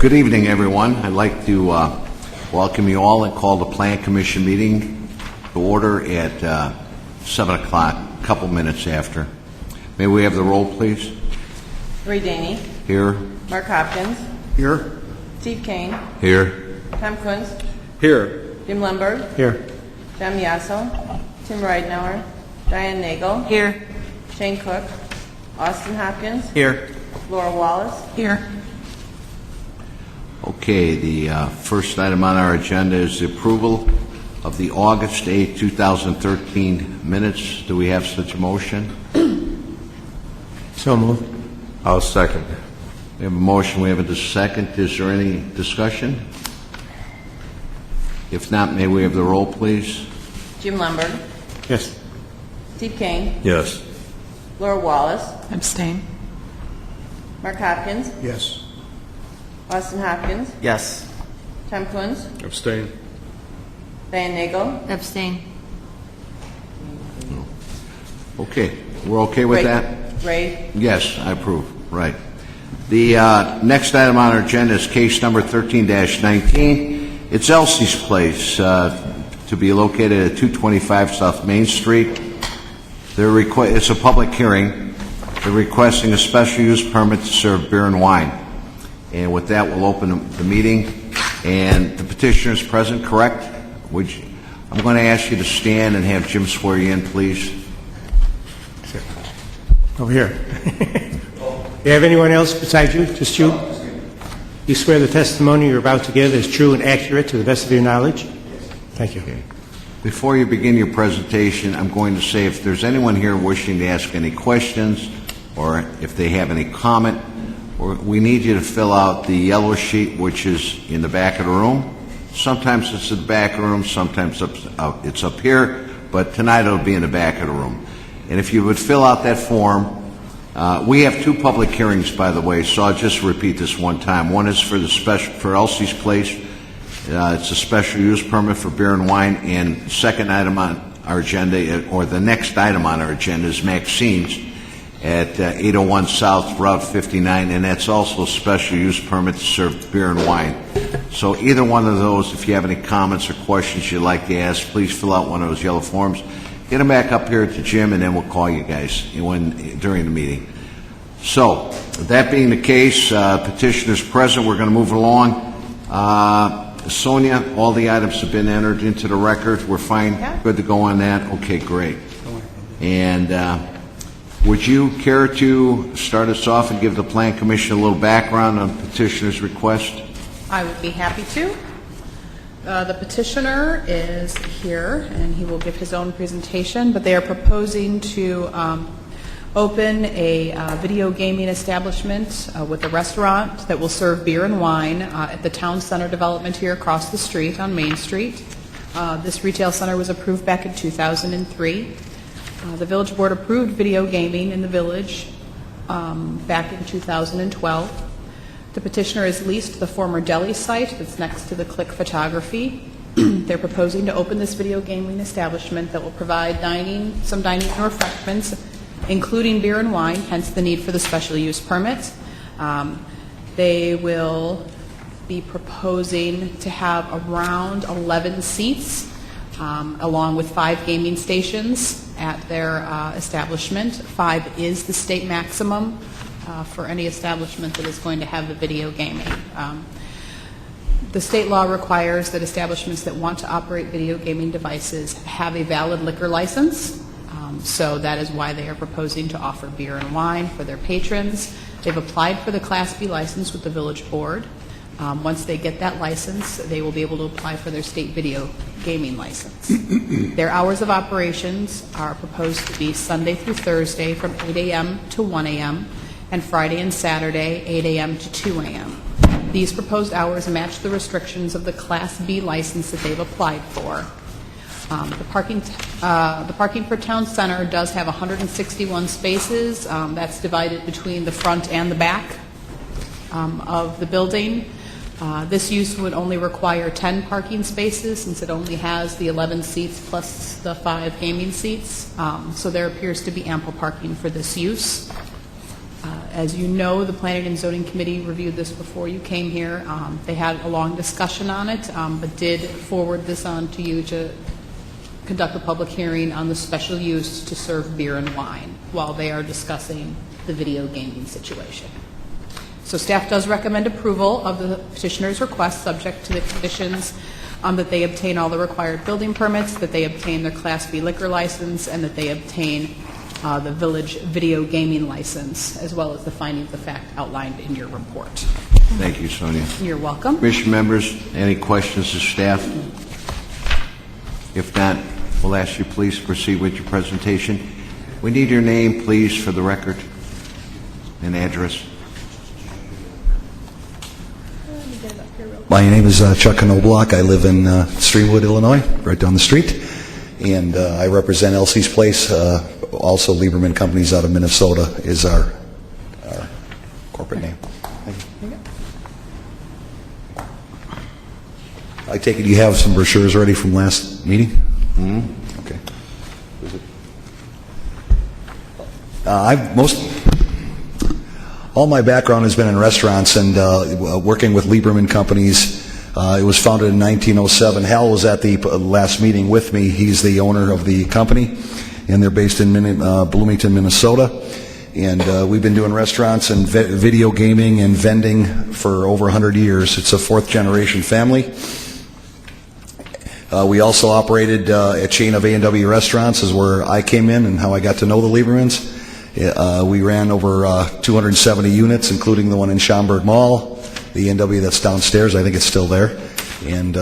Good evening, everyone. I'd like to welcome you all and call the Plan Commission meeting to order at 7 o'clock, a couple minutes after. May we have the roll, please? Ray Daney. Here. Mark Hopkins. Here. Steve Kane. Here. Tom Kunz. Here. Jim Lemberg. Here. John Miasso. Tim Ridenauer. Diane Nagel. Here. Shane Cook. Austin Hopkins. Here. Laura Wallace. Here. Okay, the first item on our agenda is the approval of the August 8, 2013 minutes. Do we have such a motion? So moved. I'll second. We have a motion, we have a second. Is there any discussion? If not, may we have the roll, please? Jim Lemberg. Yes. Steve Kane. Yes. Laura Wallace. Abstain. Mark Hopkins. Yes. Austin Hopkins. Yes. Tom Kunz. Abstain. Diane Nagel. Abstain. Okay, we're okay with that? Ray. Yes, I approve. Right. The next item on our agenda is case number 13-19. It's Elsie's Place, to be located at 225 South Main Street. It's a public hearing. They're requesting a special use permit to serve beer and wine. And with that, we'll open the meeting. And the petitioner is present, correct? I'm going to ask you to stand and have Jim swear you in, please. Over here. You have anyone else besides you? Just you? You swear the testimony you're about to give is true and accurate to the best of your knowledge? Thank you. Okay. Before you begin your presentation, I'm going to say if there's anyone here wishing to ask any questions or if they have any comment, we need you to fill out the yellow sheet, which is in the back of the room. Sometimes it's in the back of the room, sometimes it's up here, but tonight it'll be in the back of the room. And if you would fill out that form, we have two public hearings, by the way, so I'll just repeat this one time. One is for Elsie's Place. It's a special use permit for beer and wine. And second item on our agenda, or the next item on our agenda, is Maxine's at 801 South Route 59, and that's also a special use permit to serve beer and wine. So either one of those, if you have any comments or questions you'd like to ask, please fill out one of those yellow forms. Get them back up here to Jim, and then we'll call you guys during the meeting. So, that being the case, petitioner's present. We're going to move along. Sonia, all the items have been entered into the record. We're fine. Yeah. Good to go on that. Okay, great. And would you care to start us off and give the Plan Commission a little background on petitioner's request? I would be happy to. The petitioner is here, and he will give his own presentation, but they are proposing to open a video gaming establishment with a restaurant that will serve beer and wine at the Town Center development here across the street on Main Street. This retail center was approved back in 2003. The village board approved video gaming in the village back in 2012. The petitioner has leased the former deli site that's next to the Click Photography. They're proposing to open this video gaming establishment that will provide some dining and refreshments, including beer and wine, hence the need for the special use permit. They will be proposing to have around 11 seats, along with 5 gaming stations at their establishment. 5 is the state maximum for any establishment that is going to have the video gaming. The state law requires that establishments that want to operate video gaming devices have a valid liquor license. So that is why they are proposing to offer beer and wine for their patrons. They've applied for the Class B license with the village board. Once they get that license, they will be able to apply for their state video gaming license. Their hours of operations are proposed to be Sunday through Thursday from 8 a.m. to 1 a.m. and Friday and Saturday, 8 a.m. to 2 a.m. These proposed hours match the restrictions of the Class B license that they've applied for. The parking for Town Center does have 161 spaces. That's divided between the front and the back of the building. This use would only require 10 parking spaces since it only has the 11 seats plus the 5 gaming seats. So there appears to be ample parking for this use. As you know, the Planning and Zoning Committee reviewed this before you came here. They had a long discussion on it, but did forward this on to you to conduct a public hearing on the special use to serve beer and wine while they are discussing the video gaming situation. So staff does recommend approval of the petitioner's request, subject to the conditions that they obtain all the required building permits, that they obtain their Class B liquor license, and that they obtain the village video gaming license, as well as the findings of fact outlined in your report. Thank you, Sonia. You're welcome. Commission members, any questions to staff? If not, we'll ask you please proceed with your presentation. We need your name, please, for the record, and address. My name is Chuck Knobloch. I live in Streamwood, Illinois, right down the street. And I represent Elsie's Place. Also, Lieberman Companies out of Minnesota is our corporate name. I take it you have some brochures ready from last meeting? Mm-hmm. Okay. All my background has been in restaurants and working with Lieberman Companies. It was founded in 1907. Hal was at the last meeting with me. He's the owner of the company, and they're based in Bloomington, Minnesota. And we've been doing restaurants and video gaming and vending for over 100 years. It's a fourth-generation family. We also operated a chain of A&W restaurants, is where I came in and how I got to know the Liebermans. We ran over 270 units, including the one in Schaumburg Mall, the A&W that's downstairs. I think it's still there. And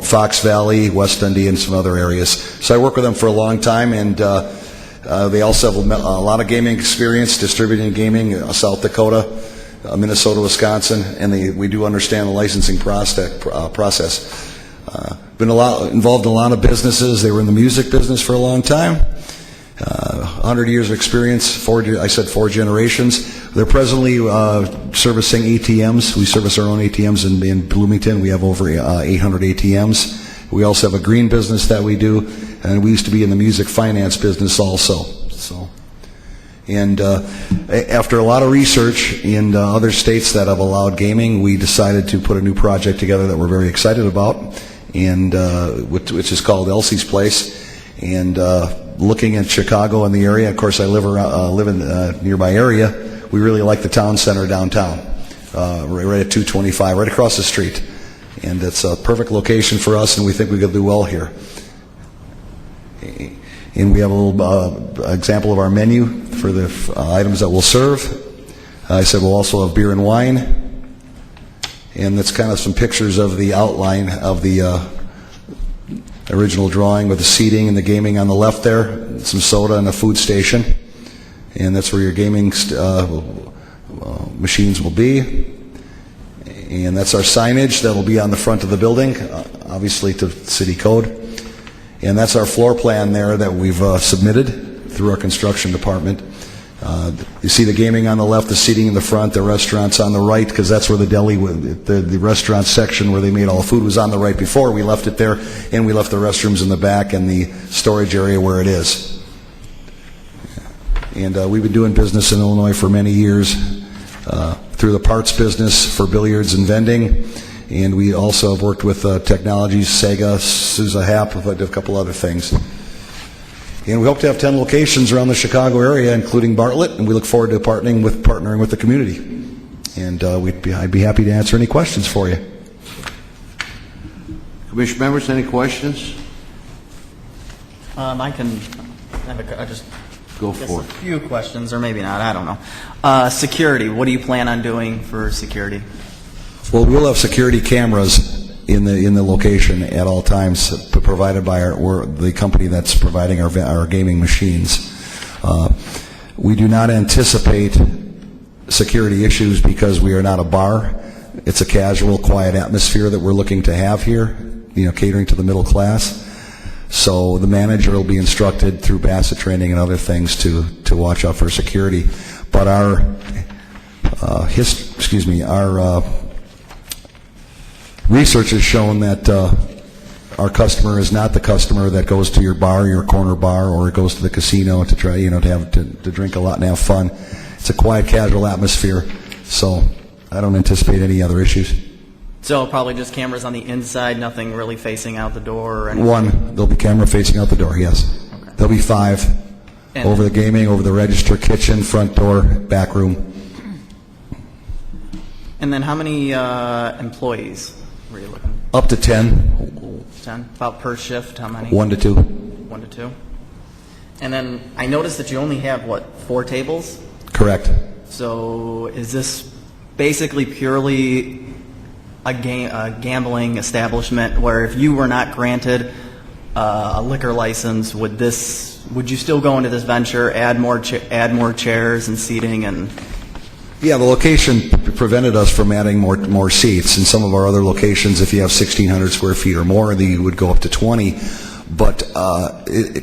Fox Valley, West Dundee, and some other areas. So I worked with them for a long time, and they also have a lot of gaming experience, distributing gaming, South Dakota, Minnesota, Wisconsin, and we do understand the licensing process. Been involved in a lot of businesses. They were in the music business for a long time. 100 years of experience, four generations. They're presently servicing ATMs. We service our own ATMs in Bloomington. We have over 800 ATMs. We also have a green business that we do, and we used to be in the music finance business also. And after a lot of research in other states that have allowed gaming, we decided to put a new project together that we're very excited about, and which is called Elsie's Place. And looking at Chicago and the area, of course I live in the nearby area, we really like the town center downtown, right at 225, right across the street. And it's a perfect location for us, and we think we could do well here. And we have a little example of our menu for the items that we'll serve. I said we'll also have beer and wine. And that's kind of some pictures of the outline of the original drawing with the seating and the gaming on the left there, some soda and a food station. And that's where your gaming machines will be. And that's our signage that will be on the front of the building, obviously to city code. And that's our floor plan there that we've submitted through our construction department. You see the gaming on the left, the seating in the front, the restaurants on the right, because that's where the deli, the restaurant section where they made all the food was on the right before. We left it there, and we left the restrooms in the back and the storage area where it is. And we've been doing business in Illinois for many years through the parts business for billiards and vending. And we also have worked with Technologies, Sega, Sousa Hap, a couple other things. And we hope to have 10 locations around the Chicago area, including Bartlett, and we look forward to partnering with the community. And I'd be happy to answer any questions for you. Commission members, any questions? I can have just Go guess for a it. few questions, or maybe not. I don't know. Security. What do you plan on doing for security? Well, we'll have security cameras in the location at all times, provided by the company that's providing our gaming machines. We do not anticipate security issues because we are not a bar. It's a casual, quiet atmosphere that we're looking to have here, catering to the middle class. So the manager will be instructed through Bassett training and other things to watch out for security. But our research has shown that our customer is not the customer that goes to your bar, your corner bar, or goes to the casino to try, to drink a lot and have fun. It's a quiet, casual atmosphere, so I don't anticipate any other issues. So probably just cameras on the inside, nothing really facing out the door or anything? One, there'll be camera facing out the door, yes. Okay. There'll be 5 And- over the gaming, over the register, kitchen, front door, back room. And then how many employees were you looking? Up to 10, 10? About per shift, how many? 1 to 2. 1 to 2? And then I noticed that you only have, 4 tables? Correct. So is this basically purely a gambling establishment where if you were not granted a liquor license, would you still go into this venture, add more chairs and seating and? Yeah, the location prevented us from adding more seats. In some of our other locations, if you have 1,600 square feet or more, you would go up to 20. But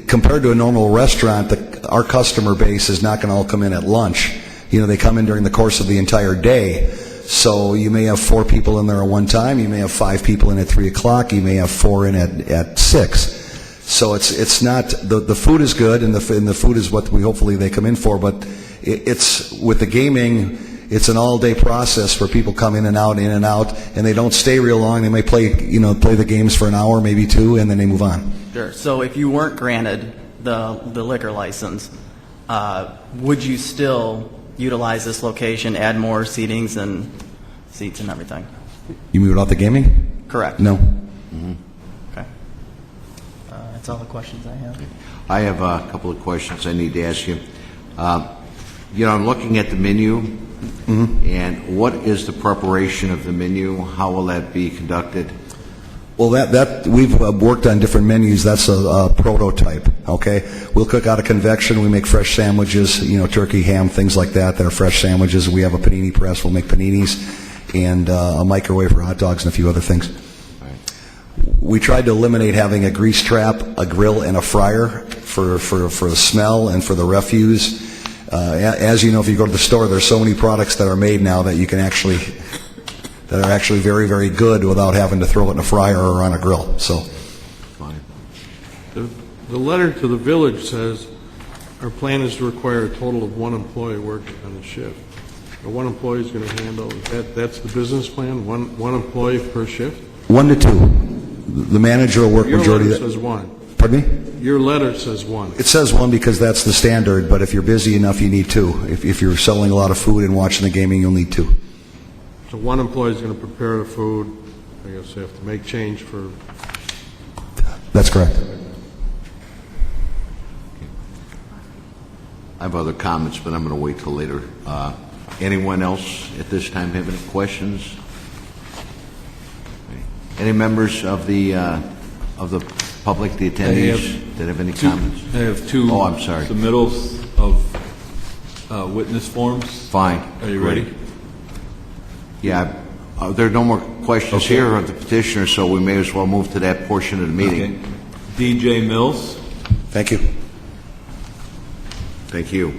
compared to a normal restaurant, our customer base is not going to all come in at lunch. They come in during the course of the entire day. So you may have 4 people in there at one time. You may have 5 people in at 3 o'clock. You may have 4 in at 6. So it's not the food is good, and the food is what hopefully they come in for. But it's with the gaming, it's an all-day process where people come in and out, and they don't stay real long. They may play the games for an hour, maybe 2, and then they move on. Sure. So if you weren't granted the liquor license, would you still utilize this location, add more seatings and seats and everything? You mean without the gaming? Correct. No. Okay. That's all the questions I have. I have a couple of questions I need to ask you. I'm looking at the menu, and what is the preparation of the menu? How will that be conducted? Well, that we've worked on different menus. That's a prototype. Okay, we'll cook out of convection. We make fresh sandwiches, turkey, ham, things like that are fresh sandwiches. We have a panini press. We'll make paninis, and a microwave for hot dogs and a few other things. We tried to eliminate having a grease trap, a grill, and a fryer for the smell and for the refuse. As you know, if you go to the store, there's so many products that are made now that that are actually very, very good without having to throw it in a fryer or on a grill. So, Fine. The letter to the village says our plan is to require a total of 1 employee working on the shift. Now, 1 employee is going to handle that's the business plan. One employee per shift. 1 to 2. The manager will work Your majority. letter says 1. Pardon me? Your letter says 1. It says 1 because that's the standard. But if you're busy enough, you need 2. If you're selling a lot of food and watching the gaming, you'll need 2. So 1 employee is going to prepare the food. I guess they have to make change for. That's correct. I have other comments, but I'm going to wait till later. Anyone else at this time have any questions? Any members of the public, the attendees, that have any comments? I have 2 Oh, I'm sorry. submittals of witness forms. Fine. Are you ready? Yeah. There are no more questions Okay. here of the petitioner, so we may as well move to that portion of the meeting. Okay. DJ Mills. Thank you. Thank you.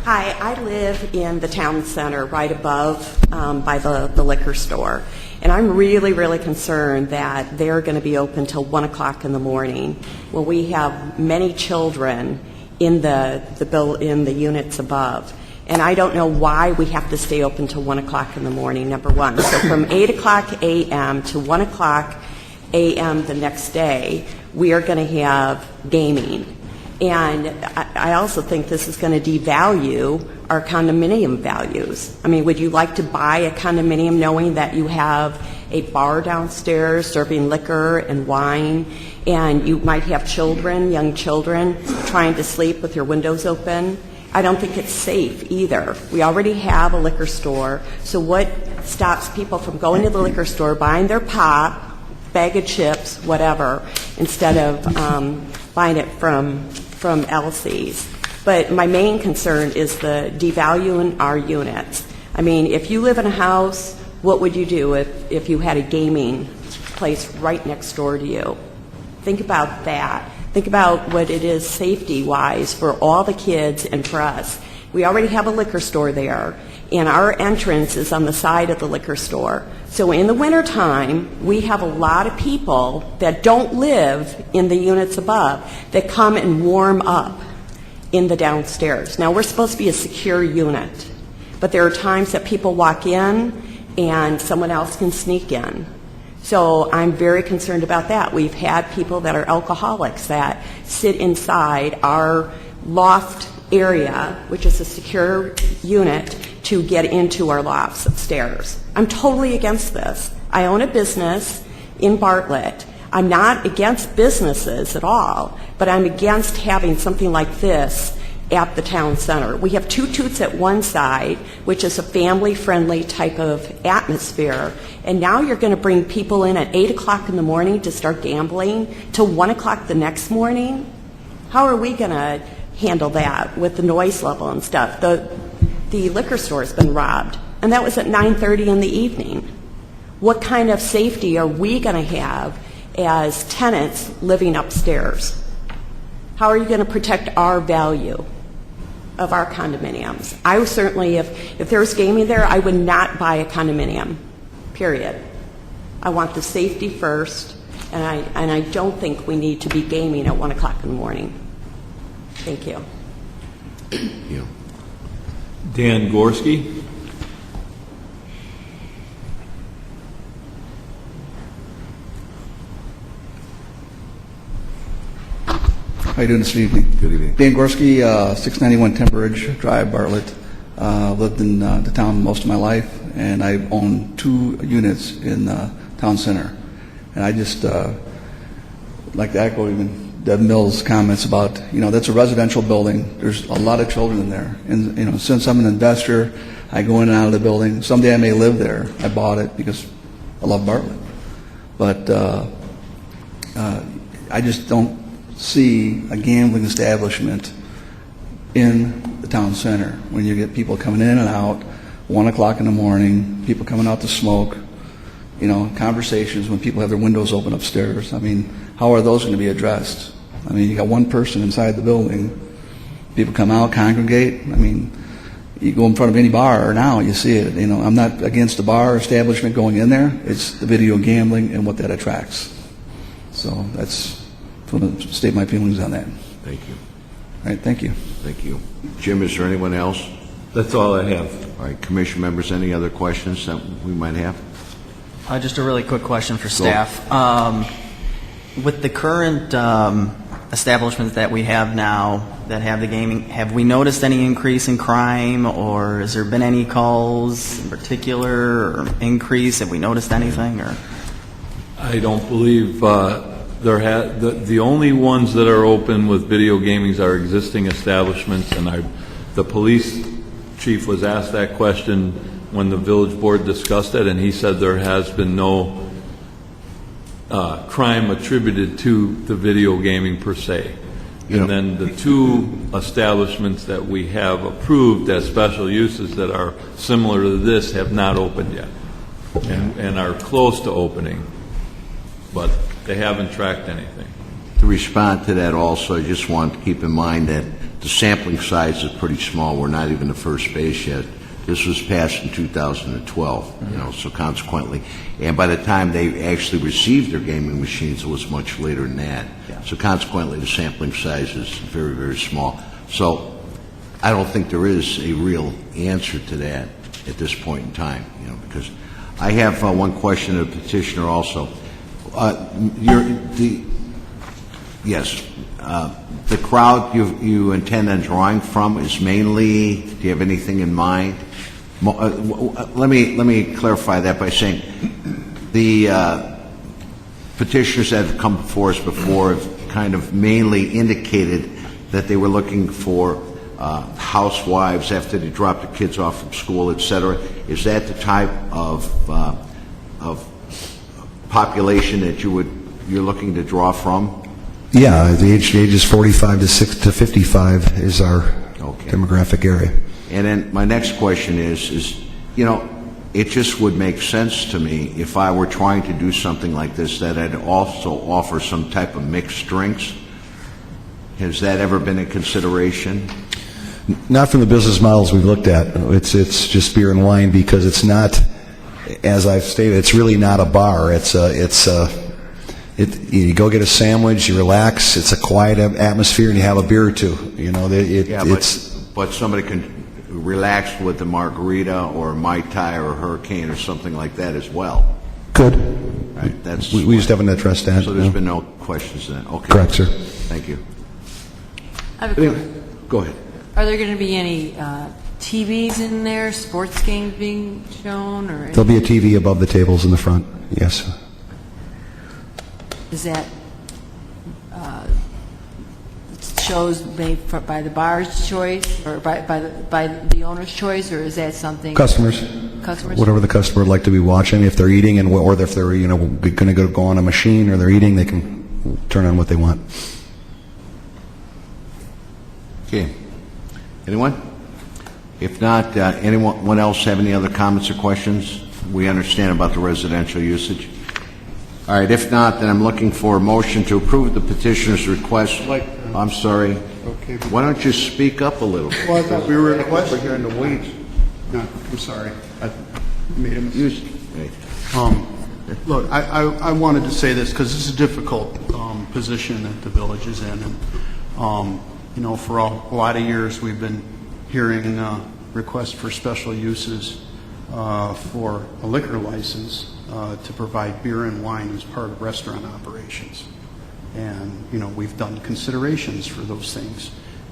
Hi, I live in the town center right above by the liquor store. And I'm really, really concerned that they're going to be open till 1 o'clock in the morning. Well, we have many children in the units above. And I don't know why we have to stay open till 1 o'clock in the morning, number one. So from 8 o'clock a.m. to 1 o'clock a.m. the next day, we are going to have gaming. And I also think this is going to devalue our condominium values. I mean, would you like to buy a condominium knowing that you have a bar downstairs serving liquor and wine, and you might have children, young children, trying to sleep with your windows open? I don't think it's safe either. We already have a liquor store, so what stops people from going to the liquor store, buying their pop, bag of chips, whatever, instead of buying it from Elsie's? But my main concern is the devaluing our units. I mean, if you live in a house, what would you do if you had a gaming place right next door to you? Think about that. Think about what it is safety-wise for all the kids and for us. We already have a liquor store there, and our entrance is on the side of the liquor store. So in the wintertime, we have a lot of people that don't live in the units above that come and warm up in the downstairs. Now, we're supposed to be a secure unit, but there are times that people walk in and someone else can sneak in. So I'm very concerned about that. We've had people that are alcoholics that sit inside our loft area, which is a secure unit, to get into our lofts upstairs. I'm totally against this. I own a business in Bartlett. I'm not against businesses at all, but I'm against having something like this at the town center. We have two toots at one side, which is a family-friendly type of atmosphere, and now you're going to bring people in at 8 o'clock in the morning to start gambling till 1 o'clock the next morning? How are we going to handle that with the noise level and stuff? The liquor store has been robbed, and that was at 9:30 in the evening. What kind of safety are we going to have as tenants living upstairs? How are you going to protect our value of our condominiums? I would certainly, if there was gaming there, I would not buy a condominium, period. I want the safety first, and I don't think we need to be gaming at 1 o'clock in the morning. Thank you. Yeah. Dan Gorski. How you doing this evening? Good evening. Dan Gorski, 691 Timber Ridge Drive, Bartlett. Lived in the town most of my life, and I own 2 units in town center. And I just like to echo even Deb Mills' comments about, that's a residential building. There's a lot of children in there. And, since I'm an investor, I go in and out of the building. Someday I may live there. I bought it because I love Bartlett. But I just don't see a gambling establishment in the town center when you get people coming in and out, 1 o'clock in the morning, people coming out to smoke, conversations when people have their windows open upstairs. I mean, how are those going to be addressed? I mean, you got one person inside the building, people come out, congregate. I mean, you go in front of any bar now, you see it. I'm not against the bar establishment going in there. It's the video gambling and what that attracts. So that's to state my feelings on that. Thank you. All right, thank you. Thank you. Jim, is there anyone else? That's all I have. All right, commission members, any other questions that we might have? Just a really quick question for staff. With the current establishments that we have now that have the gaming, have we noticed any increase in crime, or has there been any calls in particular, or increase? Have we noticed anything? Or I don't believe the only ones that are open with video gaming are existing establishments, and the police chief was asked that question when the village board discussed it, and he said there has been no crime attributed to the video gaming per se. And then the 2 establishments that we have approved as special uses that are similar to this have not opened yet and are close to opening, but they haven't tracked anything. To respond to that also, I just want to keep in mind that the sampling size is pretty small. We're not even the first phase yet. This was passed in 2012, so consequently, and by the time they actually received their gaming machines, it was much later than that. Yeah. So consequently, the sampling size is very, very small. So I don't think there is a real answer to that at this point in time, because I have one question of the petitioner also. The crowd you intend on drawing from is mainly, do you have anything in mind? Let me clarify that by saying the petitioners that have come before us before have kind of mainly indicated that they were looking for housewives after they dropped the kids off from school, et cetera. Is that the type of population that you're looking to draw from? Yeah, the ages 45 to 55 is our demographic area. And then my next question is it just would make sense to me if I were trying to do something like this that I'd also offer some type of mixed drinks. Has that ever been a consideration? Not from the business models we've looked at. It's just beer and wine because it's not, as I've stated, it's really not a bar. You go get a sandwich, you relax, it's a quiet atmosphere, and you have a beer or two. You know, But somebody can relax with a margarita or Mai Tai or Hurricane or something like that as well. Good. Right? That's We just haven't addressed that. So there's been no questions then. Okay. Correct, sir. Thank you. I have a question. Go ahead. Are there going to be any TVs in there, sports games being shown, or There'll be a TV above the tables in the front. Yes. is that shows made by the bar's choice or by the owner's choice, or is that something Customers. Whatever the customer would like to be watching. If they're eating or if they're going to go on a machine or they're eating, they can turn on what they want. Okay. Anyone? If not, anyone else have any other comments or questions? We understand about the residential usage. All right. If not, then I'm looking for a motion to approve the petitioner's request. I'm sorry. Okay. Why don't you speak up a little bit? Well, I thought we were in a question. We're here in the weeds. No, I'm sorry. I made a mistake. Hey. Look, I wanted to say this because this is a difficult position that the village is in. And, for a lot of years we've been hearing requests for special uses for a liquor license to provide beer and wine as part of restaurant operations. And, we've done considerations for those things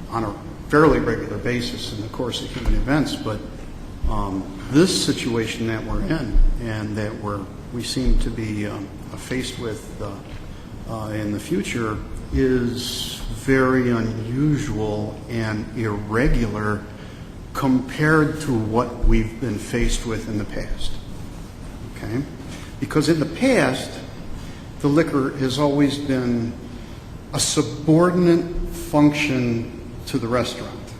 on a fairly regular basis in the course of human events. But this situation that we're in and that we seem to be faced with in the future is very unusual and irregular compared to what we've been faced with in the past. Okay? Because in the past, the liquor has always been a subordinate function to the restaurant.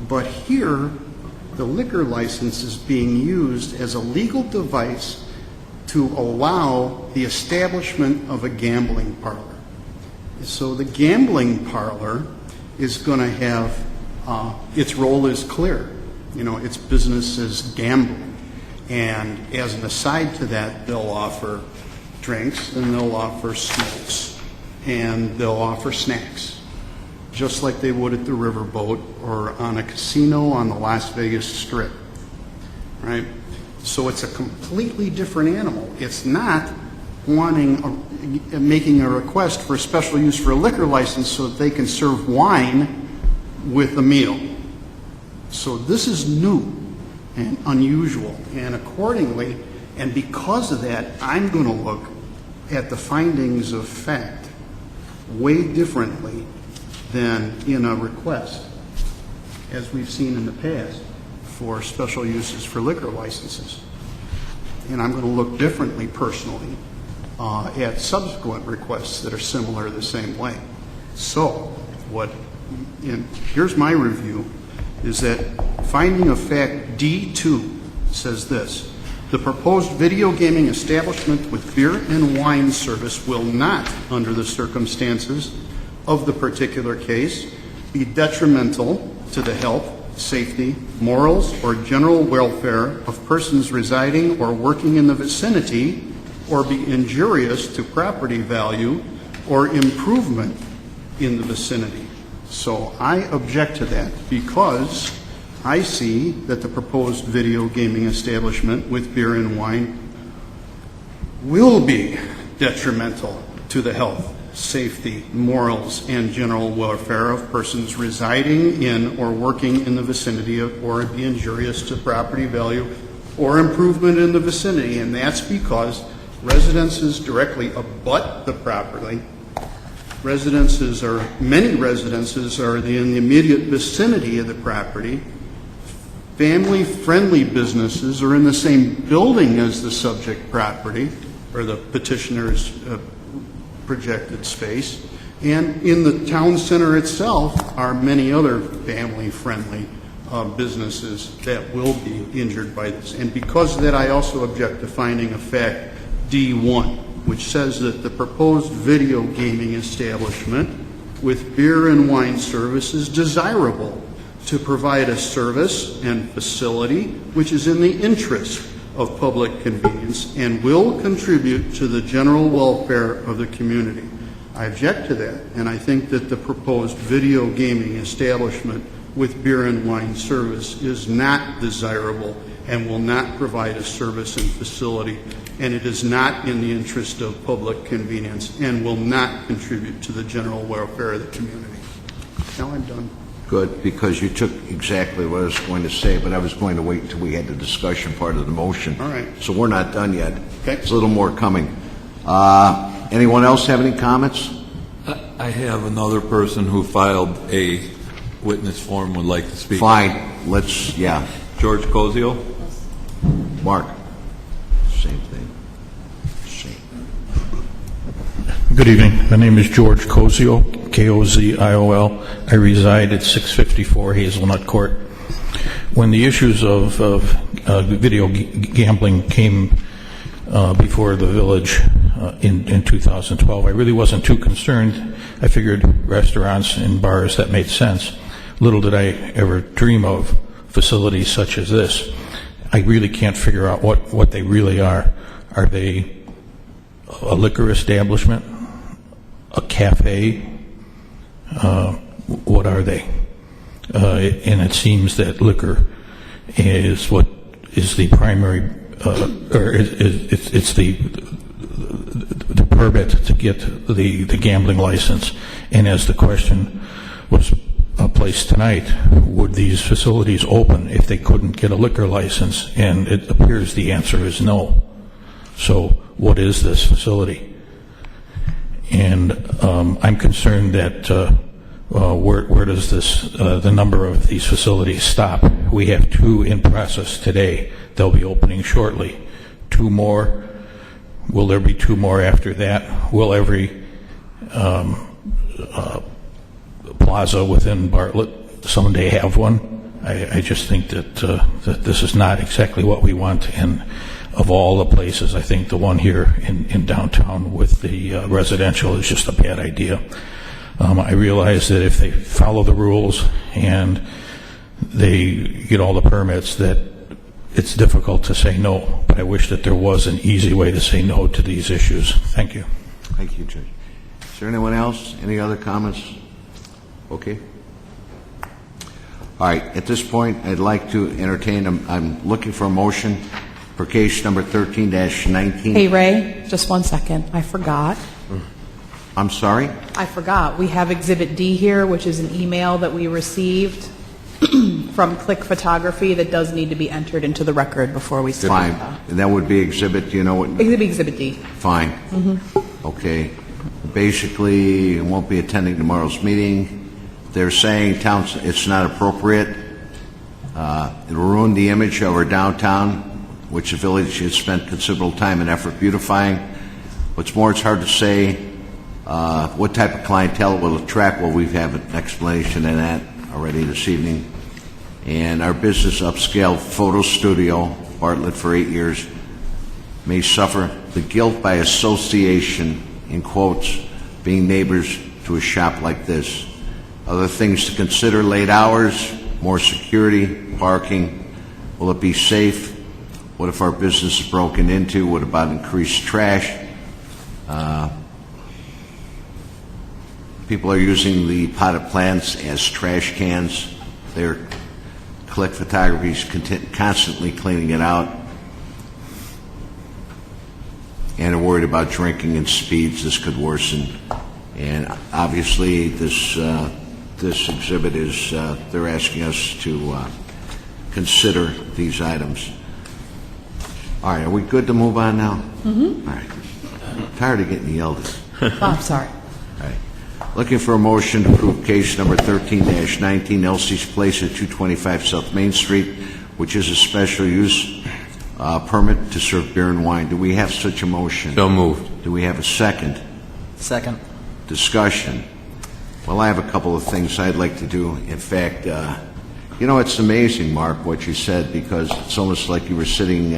But here, the liquor license is being used as a legal device to allow the establishment of a gambling parlor. So the gambling parlor is going to have, its role is clear. Its business is gambling. And as an aside to that, they'll offer drinks, and they'll offer smokes, and they'll offer snacks, just like they would at the riverboat or on a casino on the Las Vegas Strip, right? So it's a completely different animal. It's not making a request for a special use for a liquor license so that they can serve wine with a meal. So this is new and unusual, and accordingly, and because of that, I'm going to look at the findings of fact way differently than in a request, as we've seen in the past, for special uses for liquor licenses. And I'm going to look differently personally at subsequent requests that are similar the same way. So, here's my review, is that finding of fact D2 says this: the proposed video gaming establishment with beer and wine service will not, under the circumstances of the particular case, be detrimental to the health, safety, morals, or general welfare of persons residing or working in the vicinity, or be injurious to property value or improvement in the vicinity. So I object to that because I see that the proposed video gaming establishment with beer and wine will be detrimental to the health, safety, morals, and general welfare of persons residing in or working in the vicinity of, or be injurious to property value or improvement in the vicinity. And that's because residences directly abut the property. Many residences are in the immediate vicinity of the property. Family-friendly businesses are in the same building as the subject property, or the petitioner's projected space. And in the town center itself are many other family-friendly businesses that will be injured by this. And because of that, I also object to finding of fact D1, which says that the proposed video gaming establishment with beer and wine service is desirable to provide a service and facility which is in the interest of public convenience and will contribute to the general welfare of the community. I object to that, and I think that the proposed video gaming establishment with beer and wine service is not desirable and will not provide a service and facility, and it is not in the interest of public convenience and will not contribute to the general welfare of the community. Now I'm done. Good, because you took exactly what I was going to say, but I was going to wait until we had the discussion part of the motion. All right. So we're not done yet. Okay. There's a little more coming. Anyone else have any comments? I have another person who filed a witness form would like to speak. Fine. Let's, yeah. George Cozio? Mark. Same thing. Same. Good evening. My name is George Cozio, K-O-Z-I-O-L. I reside at 654 Hazelnut Court. When the issues of video gambling came before the village in 2012, I really wasn't too concerned. I figured restaurants and bars, that made sense. Little did I ever dream of facilities such as this. I really can't figure out what they really are. Are they a liquor establishment? A cafe? What are they? And it seems that liquor is what is the primary, or it's the permit to get the gambling license. And as the question was placed tonight, would these facilities open if they couldn't get a liquor license? And it appears the answer is no. So what is this facility? And I'm concerned that where does the number of these facilities stop? We have 2 in process today. They'll be opening shortly. 2 more. Will there be 2 more after that? Will every plaza within Bartlett someday have one? I just think that this is not exactly what we want. And of all the places, I think the one here in downtown with the residential is just a bad idea. I realize that if they follow the rules and they get all the permits, that it's difficult to say no. But I wish that there was an easy way to say no to these issues. Thank you. Thank you, Judge. Is there anyone else? Any other comments? Okay. All right. At this point, I'd like to entertain, I'm looking for a motion for case number 13-19. Hey, Ray, just 1 second. I forgot. I'm sorry? I forgot. We have Exhibit D here, which is an email that we received from Click Photography that does need to be entered into the record before we start. Fine. And that would be exhibit, do you know what? Exhibit D. Fine. Okay. Basically, it won't be attending tomorrow's meeting. They're saying it's not appropriate. It'll ruin the image of our downtown, which the village has spent considerable time and effort beautifying. What's more, it's hard to say what type of clientele it will attract. Well, we have an explanation of that already this evening. And our business upscale photo studio, Bartlett for 8 years, may suffer the guilt by association, in quotes, being neighbors to a shop like this. Other things to consider: late hours, more security, parking. Will it be safe? What if our business is broken into? What about increased trash? People are using the potted plants as trash cans. Their Click Photography is constantly cleaning it out. And are worried about drinking and speeds. This could worsen. And obviously, this exhibit is, they're asking us to consider these items. All right, are we good to move on now? All right. I'm tired of getting yelled at. Oh, I'm sorry. All right. Looking for a motion to approve case number 13-19, Elsie's Place at 225 South Main Street, which is a special use permit to serve beer and wine. Do we have such a motion? So moved. Do we have a second? Second. Discussion. Well, I have a couple of things I'd like to do. In fact, it's amazing, Mark, what you said, because it's almost like you were sitting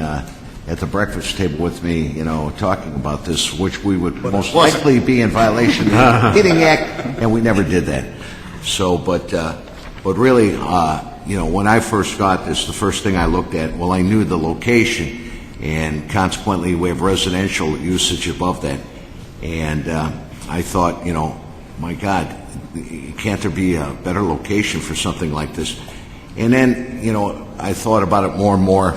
at the breakfast table with me, talking about this, which we would most likely be in violation of the Hitting Act, and we never did that. So, but But really, when I first got this, the first thing I looked at, well, I knew the location, and consequently, we have residential usage above that. And I thought, my God, can't there be a better location for something like this? And then, I thought about it more and more,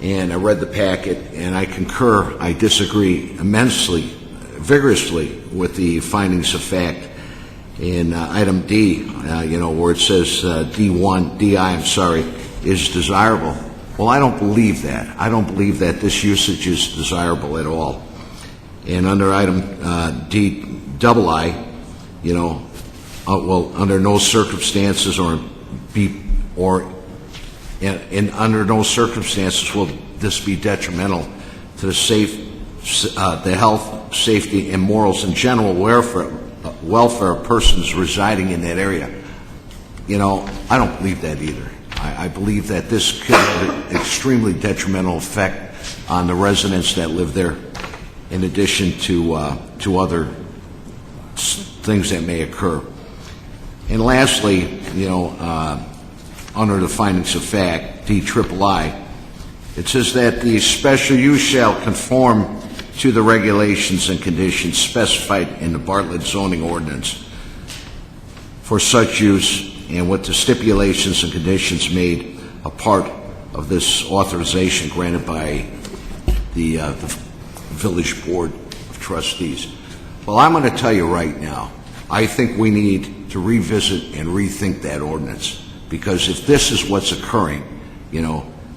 and I read the packet, and I concur, I disagree immensely, vigorously with the findings of fact in item D, where it says DI, is desirable. Well, I don't believe that. I don't believe that this usage is desirable at all. And under item DII, under no circumstances under no circumstances will this be detrimental to the health, safety, and morals and general welfare of persons residing in that area. I don't believe that either. I believe that this could have an extremely detrimental effect on the residents that live there, in addition to other things that may occur. And lastly, under the findings of fact, DIII, it says that the special use shall conform to the regulations and conditions specified in the Bartlett zoning ordinance for such use, and with the stipulations and conditions made a part of this authorization granted by the Village Board of Trustees. Well, I'm going to tell you right now, I think we need to revisit and rethink that ordinance, because if this is what's occurring,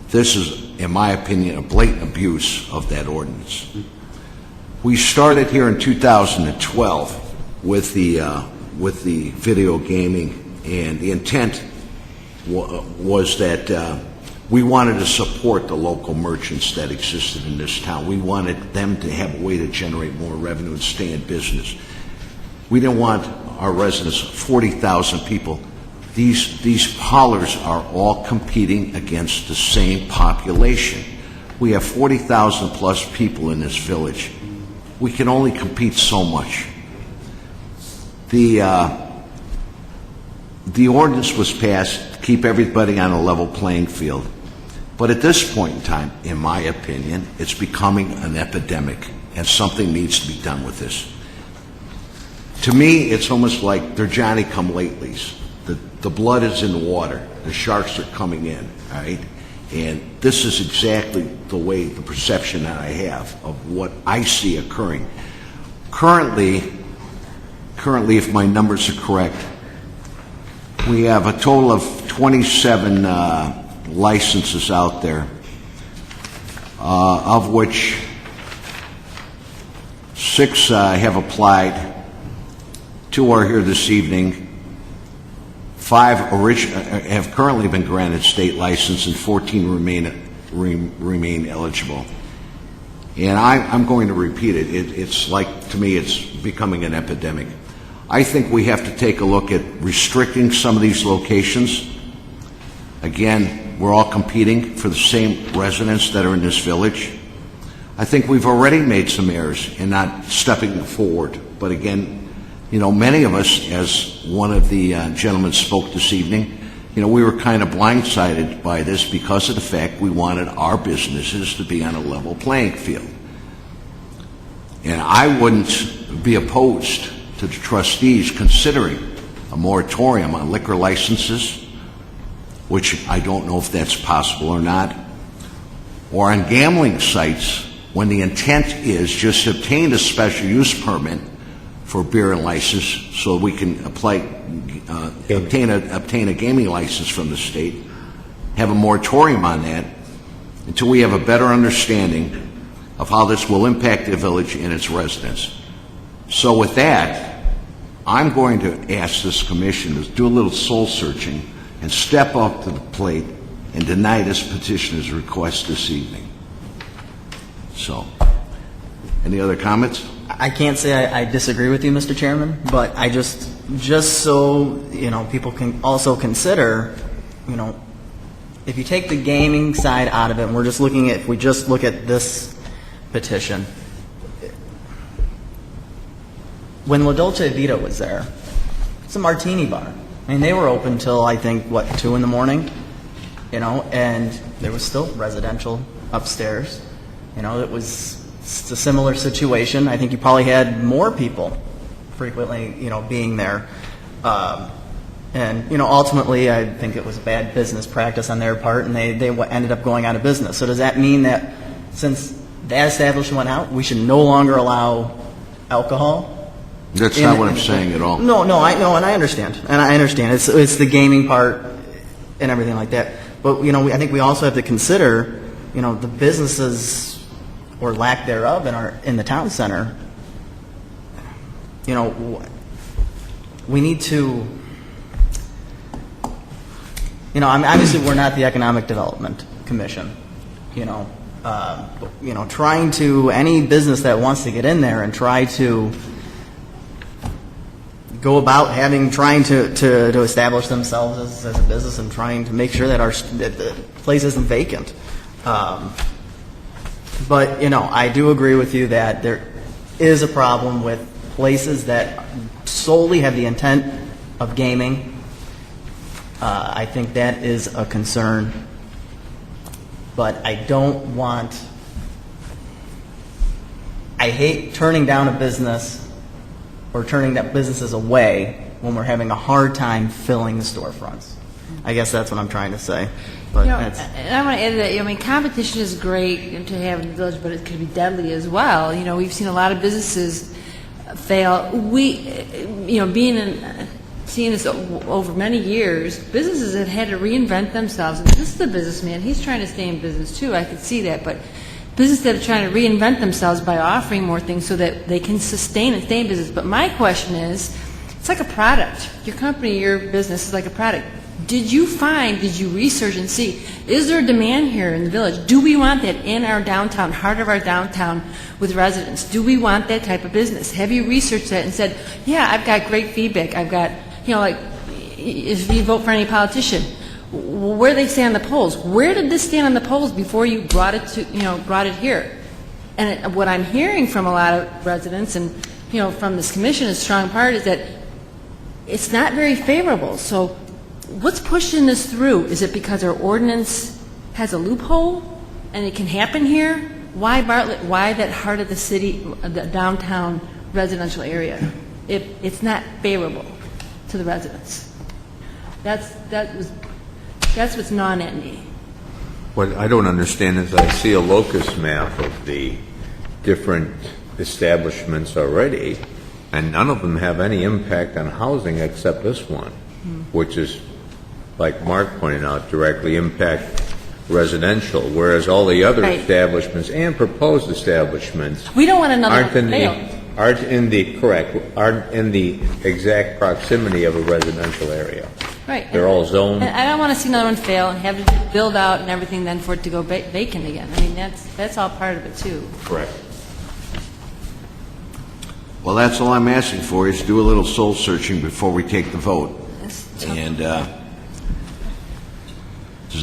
this is, in my opinion, a blatant abuse of that ordinance. We started here in 2012 with the video gaming, and the intent was that we wanted to support the local merchants that existed in this town. We wanted them to have a way to generate more revenue and stay in business. We didn't want our residents, 40,000 people. These parlors are all competing against the same population. We have 40,000 plus people in this village. We can only compete so much. The ordinance was passed to keep everybody on a level playing field. But at this point in time, in my opinion, it's becoming an epidemic, and something needs to be done with this. To me, it's almost like they're Johnny-come-latelys. The blood is in the water. The sharks are coming in, all right? And this is exactly the perception that I have of what I see occurring. Currently, if my numbers are correct, we have a total of 27 licenses out there, of which 6 have applied, 2 are here this evening, 5 have currently been granted state license, and 14 remain eligible. And I'm going to repeat it. It's like, to me, it's becoming an epidemic. I think we have to take a look at restricting some of these locations. Again, we're all competing for the same residents that are in this village. I think we've already made some errors in not stepping forward. But again, many of us, as one of the gentlemen spoke this evening, we were kind of blindsided by this because of the fact we wanted our businesses to be on a level playing field. And I wouldn't be opposed to the trustees considering a moratorium on liquor licenses, which I don't know if that's possible or not, or on gambling sites when the intent is just to obtain a special use permit for beer and license so we can obtain a gaming license from the state, have a moratorium on that until we have a better understanding of how this will impact the village and its residents. So with that, I'm going to ask this commission to do a little soul searching and step up to the plate and deny this petitioner's request this evening. So, any other comments? I can't say I disagree with you, Mr. Chairman, but I just so people can also consider, if you take the gaming side out of it, and if we just look at this petition, when La Dolce Vita was there, it's a martini bar. I mean, they were open till, I think, 2 in the morning, and there was still residential upstairs. It was a similar situation. I think you probably had more people frequently, being there. And ultimately, I think it was a bad business practice on their part, and they ended up going out of business. So does that mean that since that establishment went out, we should no longer allow alcohol? That's not what I'm saying at all. No, I know, and I understand. It's the gaming part and everything like that. But I think we also have to consider, the businesses or lack thereof in the town center. We need to. Obviously we're not the Economic Development Commission. Trying to any business that wants to get in there and try to go about trying to establish themselves as a business and trying to make sure that that the place isn't vacant. But I do agree with you that there is a problem with places that solely have the intent of gaming. I think that is a concern, but I hate turning down a business or turning that businesses away when we're having a hard time filling the storefronts. I guess that's what I'm trying to say. But and I want to add to that, competition is great to have in the village, but it could be deadly as well. We've seen a lot of businesses fail. Seeing this over many years, businesses have had to reinvent themselves. And this is a businessman. He's trying to stay in business, too. I could see that. But businesses that are trying to reinvent themselves by offering more things so that they can sustain and stay in business. But my question is, it's like a product. Your company, your business is like a product. Did you research and see, is there a demand here in the village? Do we want that in our downtown, heart of our downtown with residents? Do we want that type of business? Have you researched that and said, yeah, I've got great feedback. I've got, if you vote for any politician, where do they stand on the polls? Where did this stand on the polls before you brought it here? And what I'm hearing from a lot of residents and, from this commission, a strong part is that it's not very favorable. So what's pushing this through? Is it because our ordinance has a loophole and it can happen here? Why Bartlett? Why that heart of the city, the downtown residential area? It's not favorable to the residents. That's what's gnawing at me. What I don't understand is I see a locus map of the different establishments already, and none of them have any impact on housing except this one, which is, like Mark pointed out, directly impact residential, whereas all the other establishments and proposed establishments we don't want another aren't in the exact proximity of a residential area. Right. They're all zoned. And I don't want to see another one fail and have to build out and everything then for it to go vacant again. I mean, that's all part of it too. Correct. Well, that's all I'm asking for is do a little soul searching before we take the vote. And is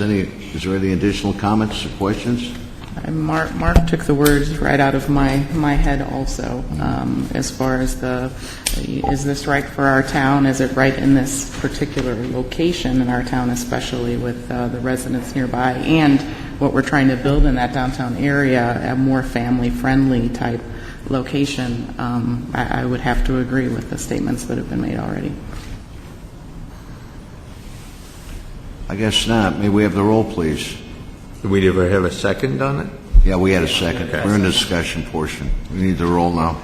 there any additional comments or questions? Mark took the words right out of my head also, as far as is this right for our town? Is it right in this particular location in our town, especially with the residents nearby and what we're trying to build in that downtown area, a more family-friendly type location? I would have to agree with the statements that have been made already. I guess not. May we have the roll, please? Did we ever have a second on it? Yeah, we had a second. Okay. We're in the discussion portion. We need the roll now.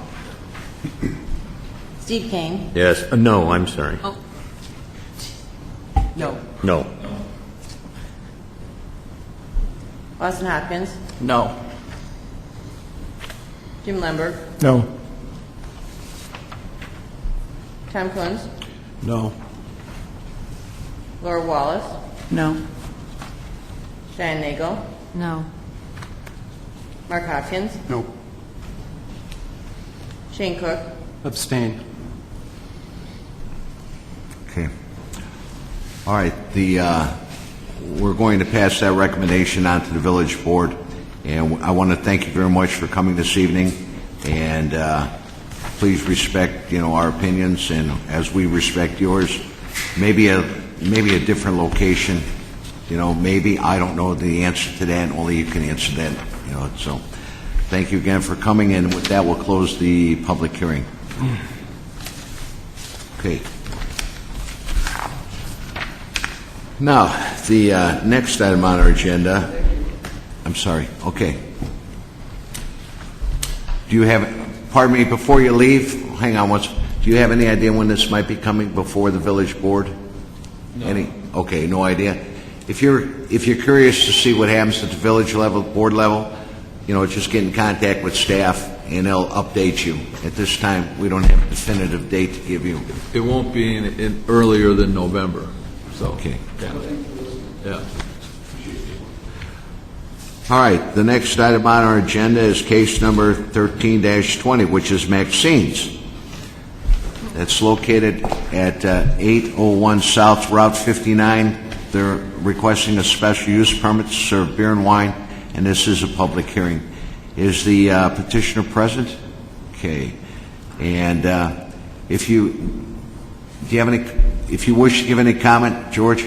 Steve Kane. Yes. No, I'm sorry. Oh. No. No. Austin Hopkins. No. Jim Lemberg. No. Tom Kunz. No. Laura Wallace. No. Cheyenne Nagel. No. Mark Hopkins. No. Shane Cook. Abstain. Okay. All right. We're going to pass that recommendation on to the village board, and I want to thank you very much for coming this evening. And please respect, our opinions, and as we respect yours. maybe a different location, maybe. I don't know the answer to that, and only you can answer that, so thank you again for coming, and with that, we'll close the public hearing. Okay. Now, the next item on our agenda, I'm sorry, okay. Do you have, pardon me, before you leave, hang on once, do you have any idea when this might be coming before the village board? No. Okay, no idea. If you're curious to see what happens at the village level, board level, just get in contact with staff and they'll update you. At this time, we don't have a definitive date to give you. It won't be in earlier than November. So, okay. Yeah. All right, the next item on our agenda is case number 13-20, which is Maxine's. That's located at 801 South Route 59. They're requesting a special use permit to serve beer and wine, and this is a public hearing. Is the petitioner present? Okay. And if you wish to give any comment, George?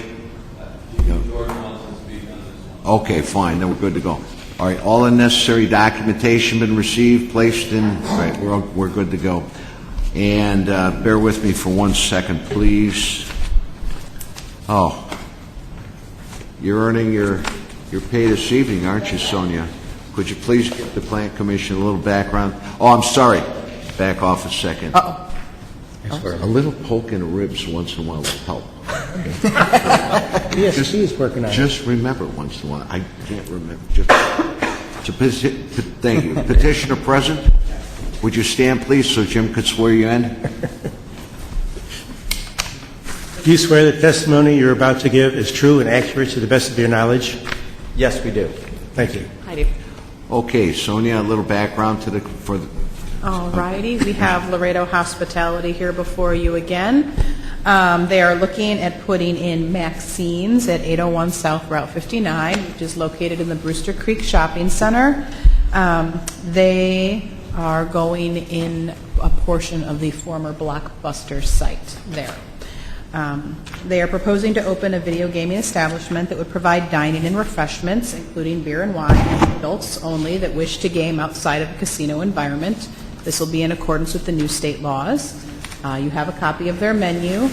Okay, fine. Then we're good to go. All right. All the necessary documentation been received, placed in. All right. We're good to go. And bear with me for 1 second, please. Oh, you're earning your pay this evening, aren't you, Sonia? Could you please give the Plan Commission a little background? Oh, I'm sorry. Back off a second. Uh-oh. A little poke in the ribs once in a while will help. Yes, she's working on it. Just remember once in a while. I can't remember. Thank you. Petitioner present? Would you stand, please, so Jim could swear you in? Do you swear the testimony you're about to give is true and accurate to the best of your knowledge? Yes, we do. Thank you. I do. Okay, Sonia, a little background for the. All righty, we have Laredo Hospitality here before you again. They are looking at putting in Maxine's at 801 South Route 59, which is located in the Brewster Creek Shopping Center. They are going in a portion of the former Blockbuster site there. They are proposing to open a video gaming establishment that would provide dining and refreshments, including beer and wine, to adults only that wish to game outside of a casino environment. This will be in accordance with the new state laws. You have a copy of their menu.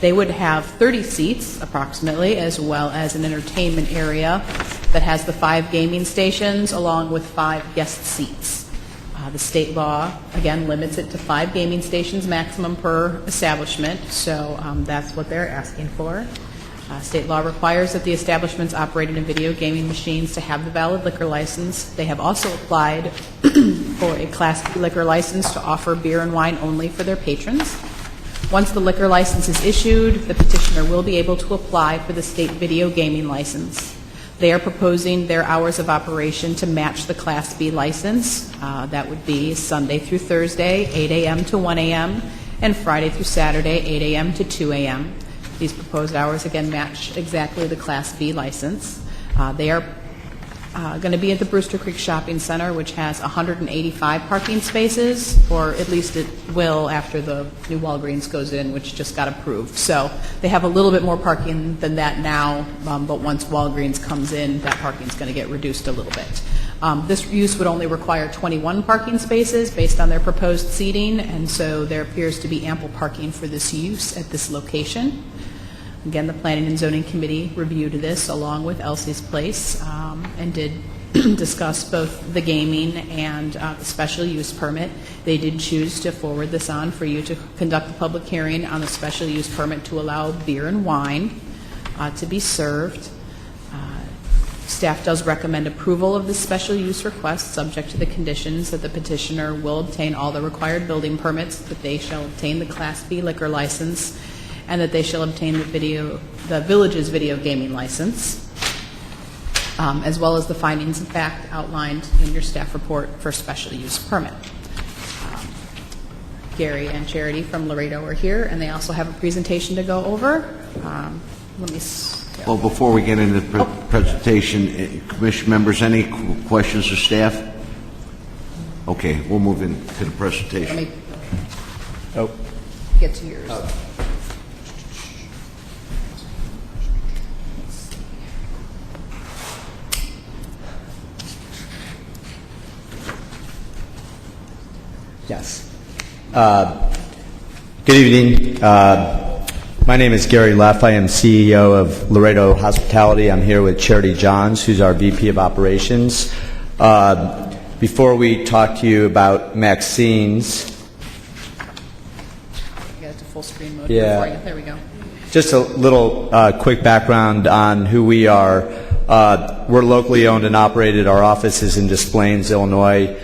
They would have 30 seats, approximately, as well as an entertainment area that has the 5 gaming stations along with 5 guest seats. The state law, again, limits it to 5 gaming stations maximum per establishment, so that's what they're asking for. State law requires that the establishments operating in video gaming machines to have the valid liquor license. They have also applied for a Class B liquor license to offer beer and wine only for their patrons. Once the liquor license is issued, the petitioner will be able to apply for the state video gaming license. They are proposing their hours of operation to match the Class B license. That would be Sunday through Thursday, 8 a.m. to 1 a.m., and Friday through Saturday, 8 a.m. to 2 a.m. These proposed hours, again, match exactly the Class B license. They are going to be at the Brewster Creek Shopping Center, which has 185 parking spaces, or at least it will after the new Walgreens goes in, which just got approved. So they have a little bit more parking than that now, but once Walgreens comes in, that parking is going to get reduced a little bit. This use would only require 21 parking spaces based on their proposed seating, and so there appears to be ample parking for this use at this location. Again, the Planning and Zoning Committee reviewed this along with Elsie's Place and did discuss both the gaming and the special use permit. They did choose to forward this on for you to conduct a public hearing on the special use permit to allow beer and wine to be served. Staff does recommend approval of this special use request, subject to the conditions that the petitioner will obtain all the required building permits, that they shall obtain the Class B liquor license, and that they shall obtain the village's video gaming license, as well as the findings of fact outlined in your staff report for special use permit. Gary and Charity from Laredo are here, and they also have a presentation to go over. Well, before we get into the presentation, Commission members, any questions of staff? Okay, we'll move into the presentation. get to yours. Yes. Good evening. My name is Gary Leff. I am CEO of Laredo Hospitality. I'm here with Charity Johns, who's our VP of Operations. Before we talk to you about Maxine's, Get it to full screen mode. Yeah. For you. There we go. just a little quick background on who we are. We're locally owned and operated. Our office is in Des Plaines, Illinois.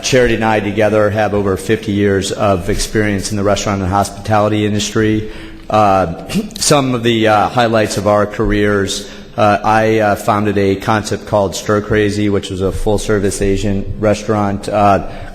Charity and I together have over 50 years of experience in the restaurant and hospitality industry. Some of the highlights of our careers, I founded a concept called Stir Crazy, which was a full-service Asian restaurant.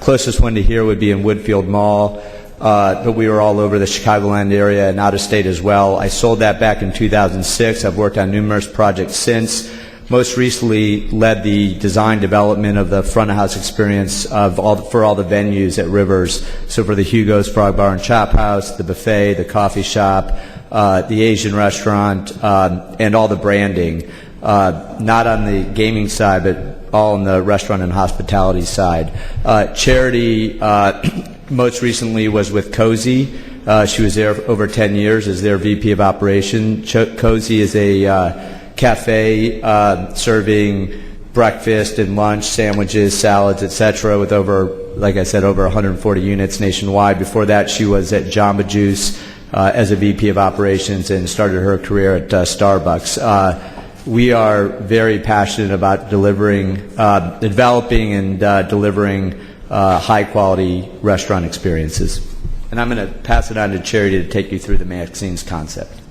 Closest one to here would be in Woodfield Mall, but we were all over the Chicagoland area and out of state as well. I sold that back in 2006. I've worked on numerous projects since. Most recently led the design development of the front of house experience for all the venues at Rivers. So for the Hugo's Frog Bar and Chop House, the buffet, the coffee shop, the Asian restaurant, and all the branding. Not on the gaming side, but all on the restaurant and hospitality side. Charity most recently was with Cozy. She was there over 10 years as their VP of Operation. Cozy is a cafe serving breakfast and lunch, sandwiches, salads, etc., with over, like I said, over 140 units nationwide. Before that, she was at Jamba Juice as a VP of Operations and started her career at Starbucks. We are very passionate about developing and delivering high-quality restaurant experiences. And I'm going to pass it on to Charity to take you through the Maxine's concept.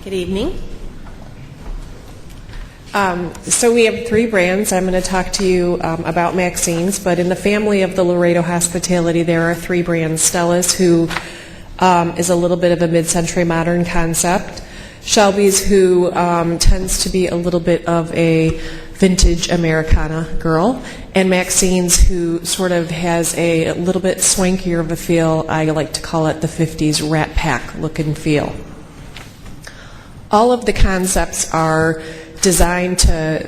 Good evening. So we have 3 brands. I'm going to talk to you about Maxine's, but in the family of the Laredo Hospitality, there are 3 brands. Stella's, who is a little bit of a mid-century modern concept. Shelby's, who tends to be a little bit of a vintage Americana girl. And Maxine's, who sort of has a little bit swankier of a feel. I like to call it the 50s Rat Pack look and feel. All of the concepts are designed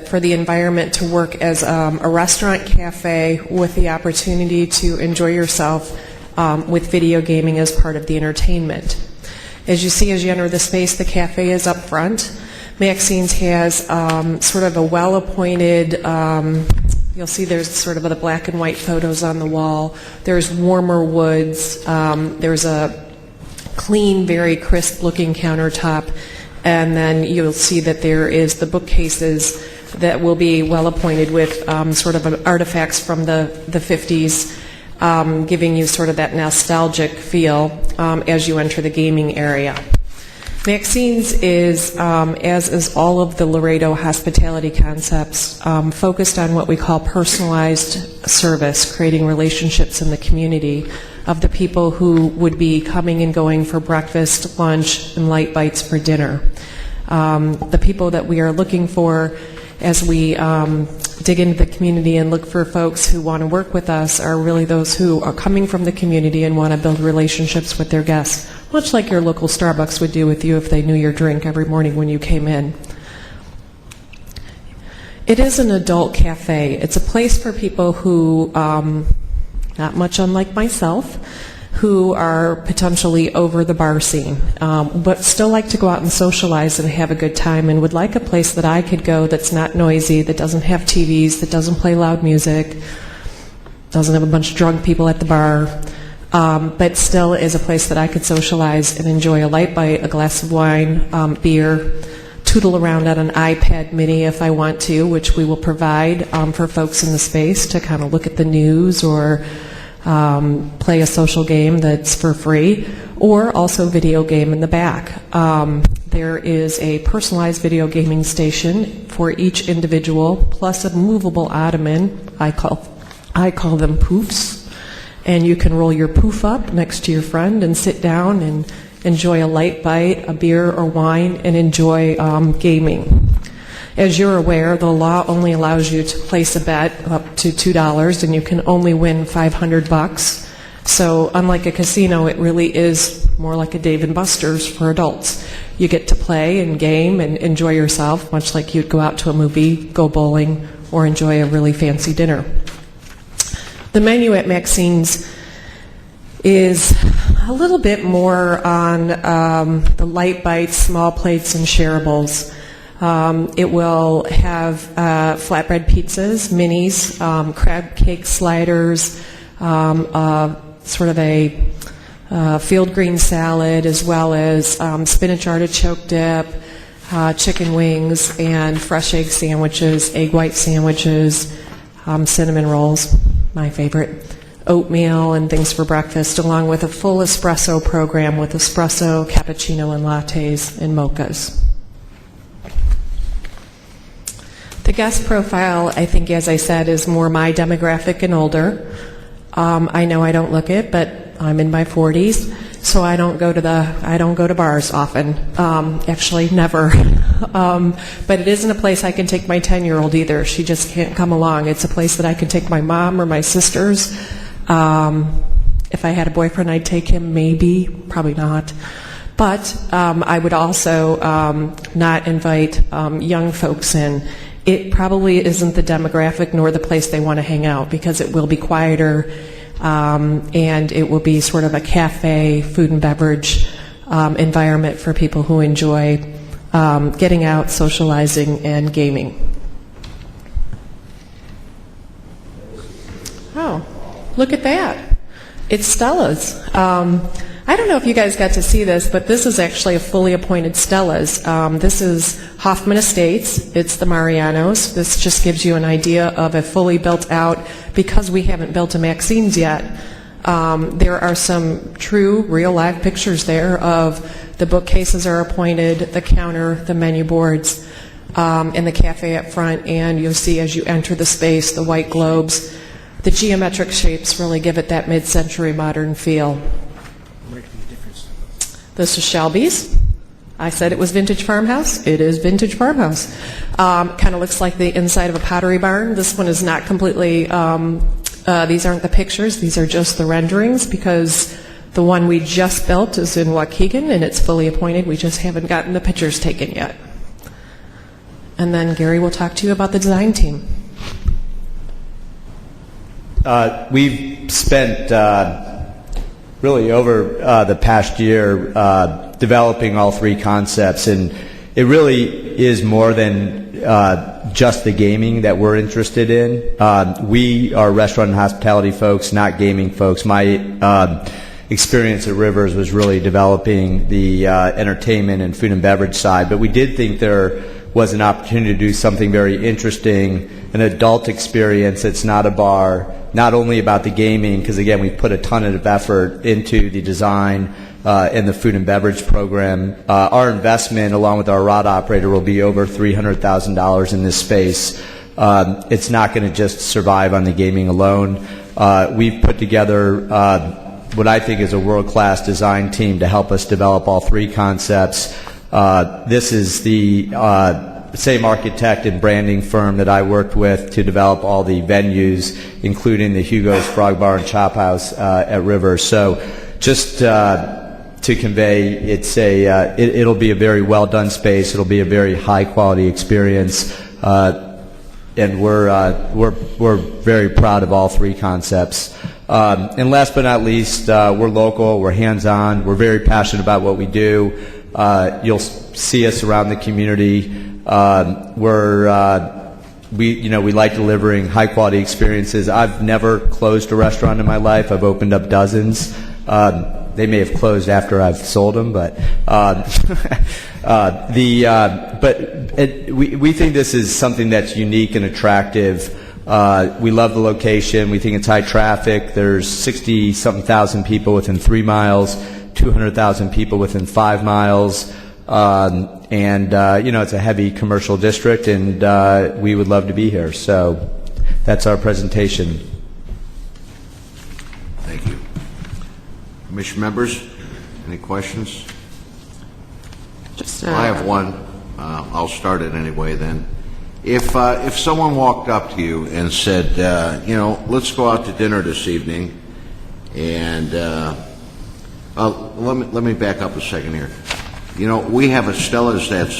for the environment to work as a restaurant cafe with the opportunity to enjoy yourself with video gaming as part of the entertainment. As you see as you enter the space, the cafe is up front. Maxine's has sort of a well-appointed, you'll see there's sort of the black and white photos on the wall. There's warmer woods. There's a clean, very crisp-looking countertop. And then you'll see that there is the bookcases that will be well appointed with sort of artifacts from the 50s, giving you sort of that nostalgic feel as you enter the gaming area. Maxine's is, as is all of the Laredo hospitality concepts, focused on what we call personalized service, creating relationships in the community of the people who would be coming and going for breakfast, lunch, and light bites for dinner. The people that we are looking for as we dig into the community and look for folks who want to work with us are really those who are coming from the community and want to build relationships with their guests, much like your local Starbucks would do with you if they knew your drink every morning when you came in. It is an adult cafe. It's a place for people who, not much unlike myself, who are potentially over the bar scene, but still like to go out and socialize and have a good time and would like a place that I could go that's not noisy, that doesn't have TVs, that doesn't play loud music, doesn't have a bunch of drunk people at the bar, but still is a place that I could socialize and enjoy a light bite, a glass of wine, beer, tootle around on an iPad mini if I want to, which we will provide for folks in the space to kind of look at the news or play a social game that's for free, or also video game in the back. There is a personalized video gaming station for each individual, plus a movable ottoman. I call them poofs, and you can roll your poof up next to your friend and sit down and enjoy a light bite, a beer or wine, and enjoy gaming. As you're aware, the law only allows you to place a bet up to $2, and you can only win $500. So unlike a casino, it really is more like a Dave & Buster's for adults. You get to play and game and enjoy yourself, much like you'd go out to a movie, go bowling, or enjoy a really fancy dinner. The menu at Maxine's is a little bit more on the light bites, small plates, and shareables. It will have flatbread pizzas, minis, crab cake sliders, sort of a field green salad, as well as spinach artichoke dip, chicken wings, and fresh egg sandwiches, egg white sandwiches, cinnamon rolls, my favorite, oatmeal, and things for breakfast, along with a full espresso program with espresso, cappuccino, and lattes and mochas. The guest profile, I think, as I said, is more my demographic and older. I know I don't look it, but I'm in my 40s, so I don't go to bars often. Actually, never. But it isn't a place I can take my 10-year-old either. She just can't come along. It's a place that I can take my mom or my sisters. If I had a boyfriend, I'd take him, maybe, probably not. But I would also not invite young folks in. It probably isn't the demographic nor the place they want to hang out, because it will be quieter, and it will be sort of a cafe, food and beverage environment for people who enjoy getting out, socializing, and gaming. Oh, look at that. It's Stella's. I don't know if you guys got to see this, but this is actually a fully appointed Stella's. This is Hoffman Estates. It's the Marianos. This just gives you an idea of a fully built out, because we haven't built a Maxine's yet. There are some true, real live pictures there of the bookcases are appointed, the counter, the menu boards, and the cafe up front, and you'll see as you enter the space, the white globes. The geometric shapes really give it that mid-century modern feel. This is Shelby's. I said it was vintage farmhouse. It is vintage farmhouse. Kind of looks like the inside of a pottery barn. This one is not completely, these aren't the pictures. These are just the renderings, because the one we just built is in Waukegan, and it's fully appointed. We just haven't gotten the pictures taken yet. And then Gary will talk to you about the design team. We've spent really over the past year developing all three concepts, and it really is more than just the gaming that we're interested in. We are restaurant and hospitality folks, not gaming folks. My experience at Rivers was really developing the entertainment and food and beverage side, but we did think there was an opportunity to do something very interesting, an adult experience that's not a bar, not only about the gaming, because again, we put a ton of effort into the design and the food and beverage program. Our investment, along with our rod operator, will be over $300,000 in this space. It's not going to just survive on the gaming alone. We've put together what I think is a world-class design team to help us develop all three concepts. This is the same architect and branding firm that I worked with to develop all the venues, including the Hugo's Frog Bar and Chop House at Rivers. So just to convey, it'll be a very well done space. It'll be a very high quality experience, and we're very proud of all three concepts. And last but not least, we're local. We're hands on. We're very passionate about what we do. You'll see us around the community. We like delivering high quality experiences. I've never closed a restaurant in my life. I've opened up dozens. They may have closed after I've sold them, but we think this is something that's unique and attractive. We love the location. We think it's high traffic. There's 60-something thousand people within 3 miles, 200,000 people within 5 miles. It's a heavy commercial district, and we would love to be here. So that's our presentation. Thank you. Commission members, any questions? I have one. I'll start it anyway then. If someone walked up to you and said, let's go out to dinner this evening, And let me back up a second here. You know, we have a Stella's that's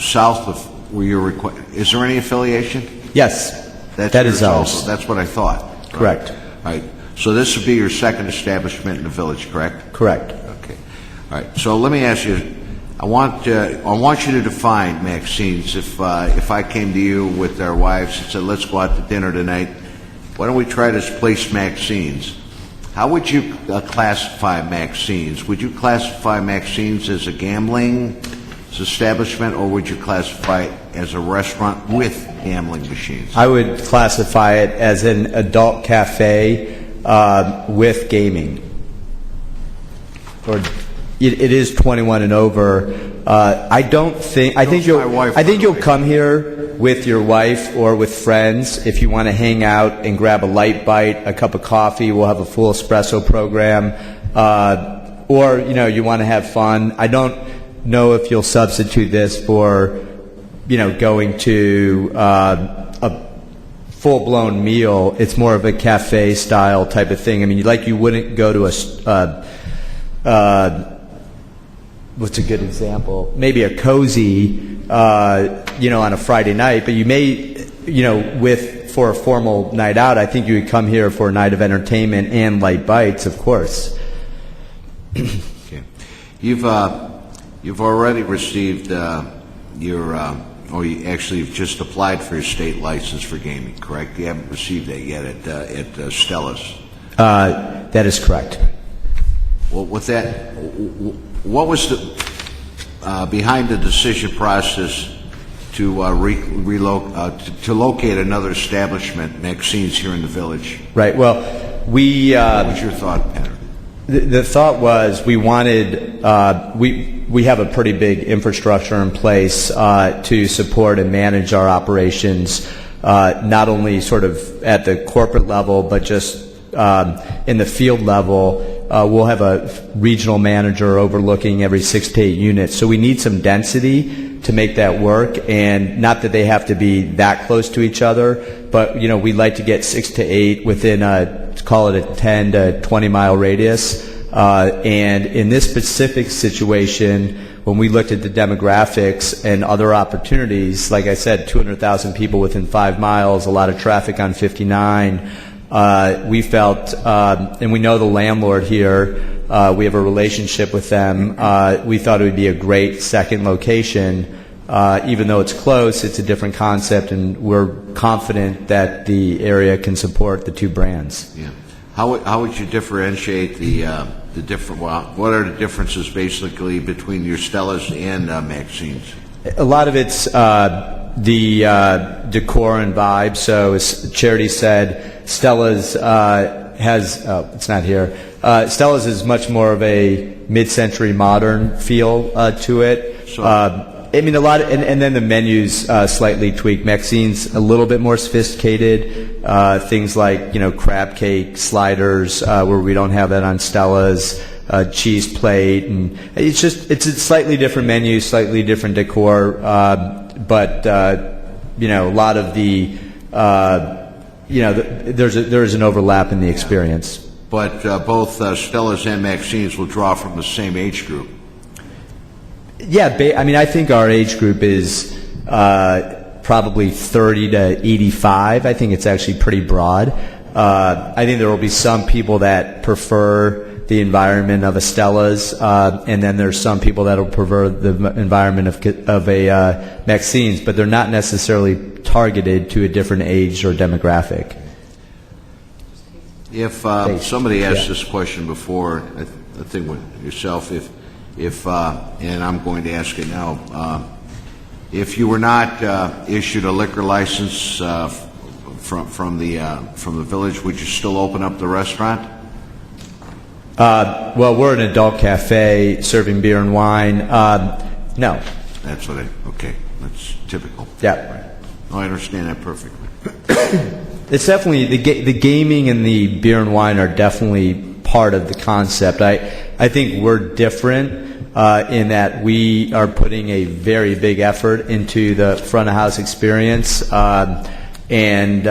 south of where you're is there any affiliation? Yes, that is ours. Also, that's what I thought. Correct. All right. So this would be your second establishment in the village, correct? Correct. Okay. All right. So let me ask you. I want you to define Maxine's. If I came to you with our wives and said, "Let's go out to dinner tonight," why don't we try this place Maxine's? How would you classify Maxine's? Would you classify Maxine's as a gambling establishment, or would you classify it as a restaurant with gambling machines? I would classify it as an adult cafe with gaming. Or it is 21 and over. I think you'll come here with your wife or with friends if you want to hang out and grab a light bite, a cup of coffee. We'll have a full espresso program, or you want to have fun. I don't know if you'll substitute this for going to a full-blown meal. It's more of a cafe style type of thing. I mean, like you wouldn't go to what's a good example? Maybe a cozy, on a Friday night, but you may, for a formal night out, I think you would come here for a night of entertainment and light bites, of course. Okay. You've already received you've just applied for your state license for gaming, correct? You haven't received that yet at Stella's. That is correct. Well, with that, what was the behind the decision process to locate another establishment, Maxine's, here in the village? Right. Well, we. What was your thought pattern? The thought was we wanted we have a pretty big infrastructure in place to support and manage our operations, not only sort of at the corporate level, but just in the field level. We'll have a regional manager overlooking every 6 to 8 units. So we need some density to make that work, and not that they have to be that close to each other, but we'd like to get 6 to 8 within call it a 10 to 20 mile radius. And in this specific situation, when we looked at the demographics and other opportunities, like I said, 200,000 people within 5 miles, a lot of traffic on 59. We felt, and we know the landlord here, we have a relationship with them, we thought it would be a great second location. Even though it's close, it's a different concept, and we're confident that the area can support the two brands. Yeah. How would you differentiate the different? Well, what are the differences basically between your Stella's and Maxine's? A lot of it's the decor and vibe. So as Charity said, Stella's has it's not here. Stella's is much more of a mid-century modern feel to it. I mean, a lot, and then the menu's slightly tweaked. Maxine's a little bit more sophisticated. Things like crab cake, sliders, where we don't have that on Stella's. Cheese plate, and it's a slightly different menu, slightly different decor, but a lot of the there's an overlap in the experience. But both Stella's and Maxine's will draw from the same age group. Yeah, I mean, I think our age group is probably 30 to 85. I think it's actually pretty broad. I think there will be some people that prefer the environment of a Stella's, and then there's some people that will prefer the environment of a Maxine's, but they're not necessarily targeted to a different age or demographic. If somebody asked this question before, I think with yourself, if and I'm going to ask it now, if you were not issued a liquor license from the village, would you still open up the restaurant? Well, we're an adult cafe serving beer and wine. No. That's what okay. That's typical. Yeah. Right. No, I understand that perfectly. It's definitely, the gaming and the beer and wine are definitely part of the concept. I think we're different in that we are putting a very big effort into the front of house experience. And,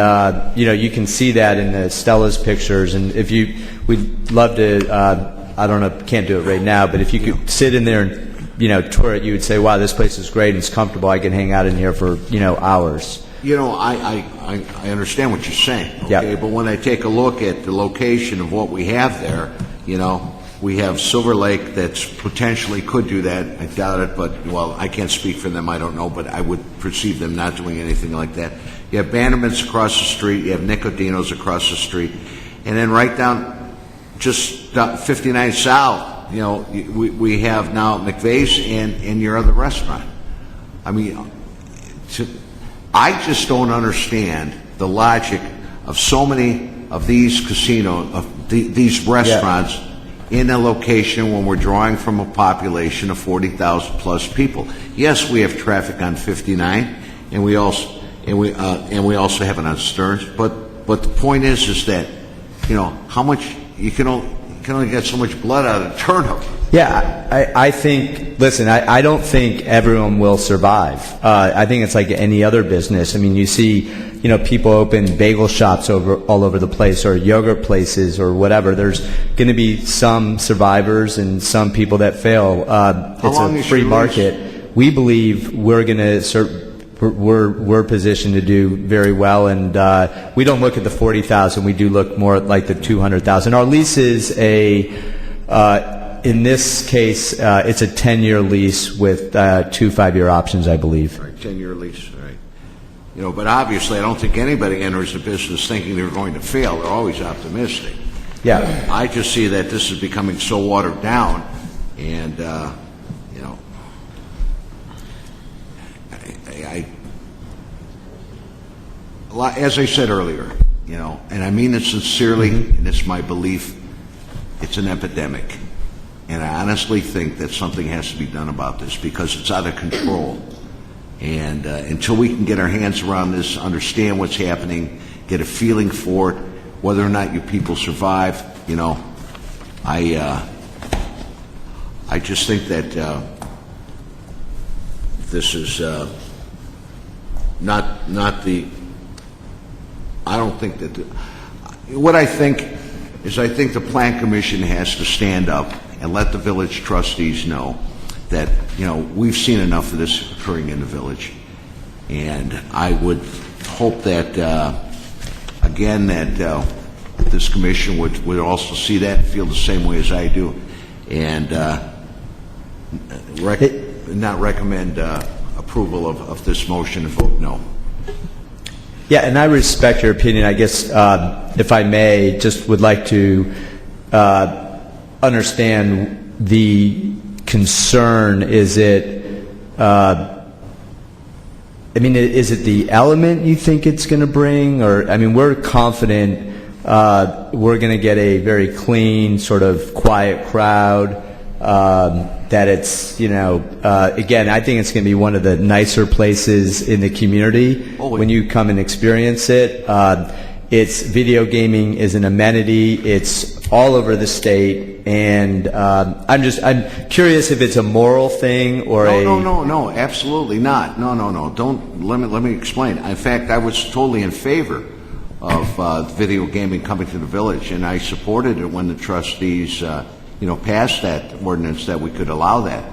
you can see that in the Stella's pictures. And we'd love to, I don't know, can't do it right now, but if you could sit in there and, tour it, you would say, wow, this place is great and it's comfortable. I can hang out in here for, hours. I understand what you're saying, okay? Yep. But when I take a look at the location of what we have there, we have Silver Lake that's potentially could do that. I doubt it, but, I can't speak for them. I don't know, but I would perceive them not doing anything like that. You have Bannerman's across the street. You have Nicodino's across the street. And then right down just 59 South, we have now McVeigh's and your other restaurant. I mean, I just don't understand the logic of so many of these these restaurants in a location when we're drawing from a population of 40,000 plus people. Yes, we have traffic on 59, and we also have it on Stearns. But the point is that how much you can only get so much blood out of turnover. Yeah, I think, listen, I don't think everyone will survive. I think it's like any other business. I mean, you see, people open bagel shops all over the place, or yogurt places, or whatever. There's going to be some survivors and some people that fail. It's a free market. We believe we're going to we're positioned to do very well, and we don't look at the 40,000. We do look more like the 200,000. Our lease is in this case, it's a 10-year lease with 2 5-year options, I believe. Right, 10-year lease, right. But obviously I don't think anybody enters the business thinking they're going to fail. They're always optimistic. Yeah. I just see that this is becoming so watered down, and, as I said earlier, and I mean it sincerely, and it's my belief, it's an epidemic. And I honestly think that something has to be done about this because it's out of control. And until we can get our hands around this, understand what's happening, get a feeling for it, whether or not you people survive, I just think that this is not the. I don't think that. What I think is, I think the Plan Commission has to stand up and let the village trustees know that, we've seen enough of this occurring in the village. And I would hope that, again, that this commission would also see that and feel the same way as I do, and not recommend approval of this motion and vote no. Yeah, and I respect your opinion. I guess, if I may, just would like to understand the concern. Is it, is it the element you think it's going to bring? Or, we're confident we're going to get a very clean, sort of quiet crowd, that it's, again, I think it's going to be one of the nicer places in the community when you come and experience it. It's video gaming is an amenity. It's all over the state, and I'm curious if it's a moral thing or No, absolutely not. No. Don't let me explain. In fact, I was totally in favor of video gaming coming to the village, and I supported it when the trustees, passed that ordinance that we could allow that.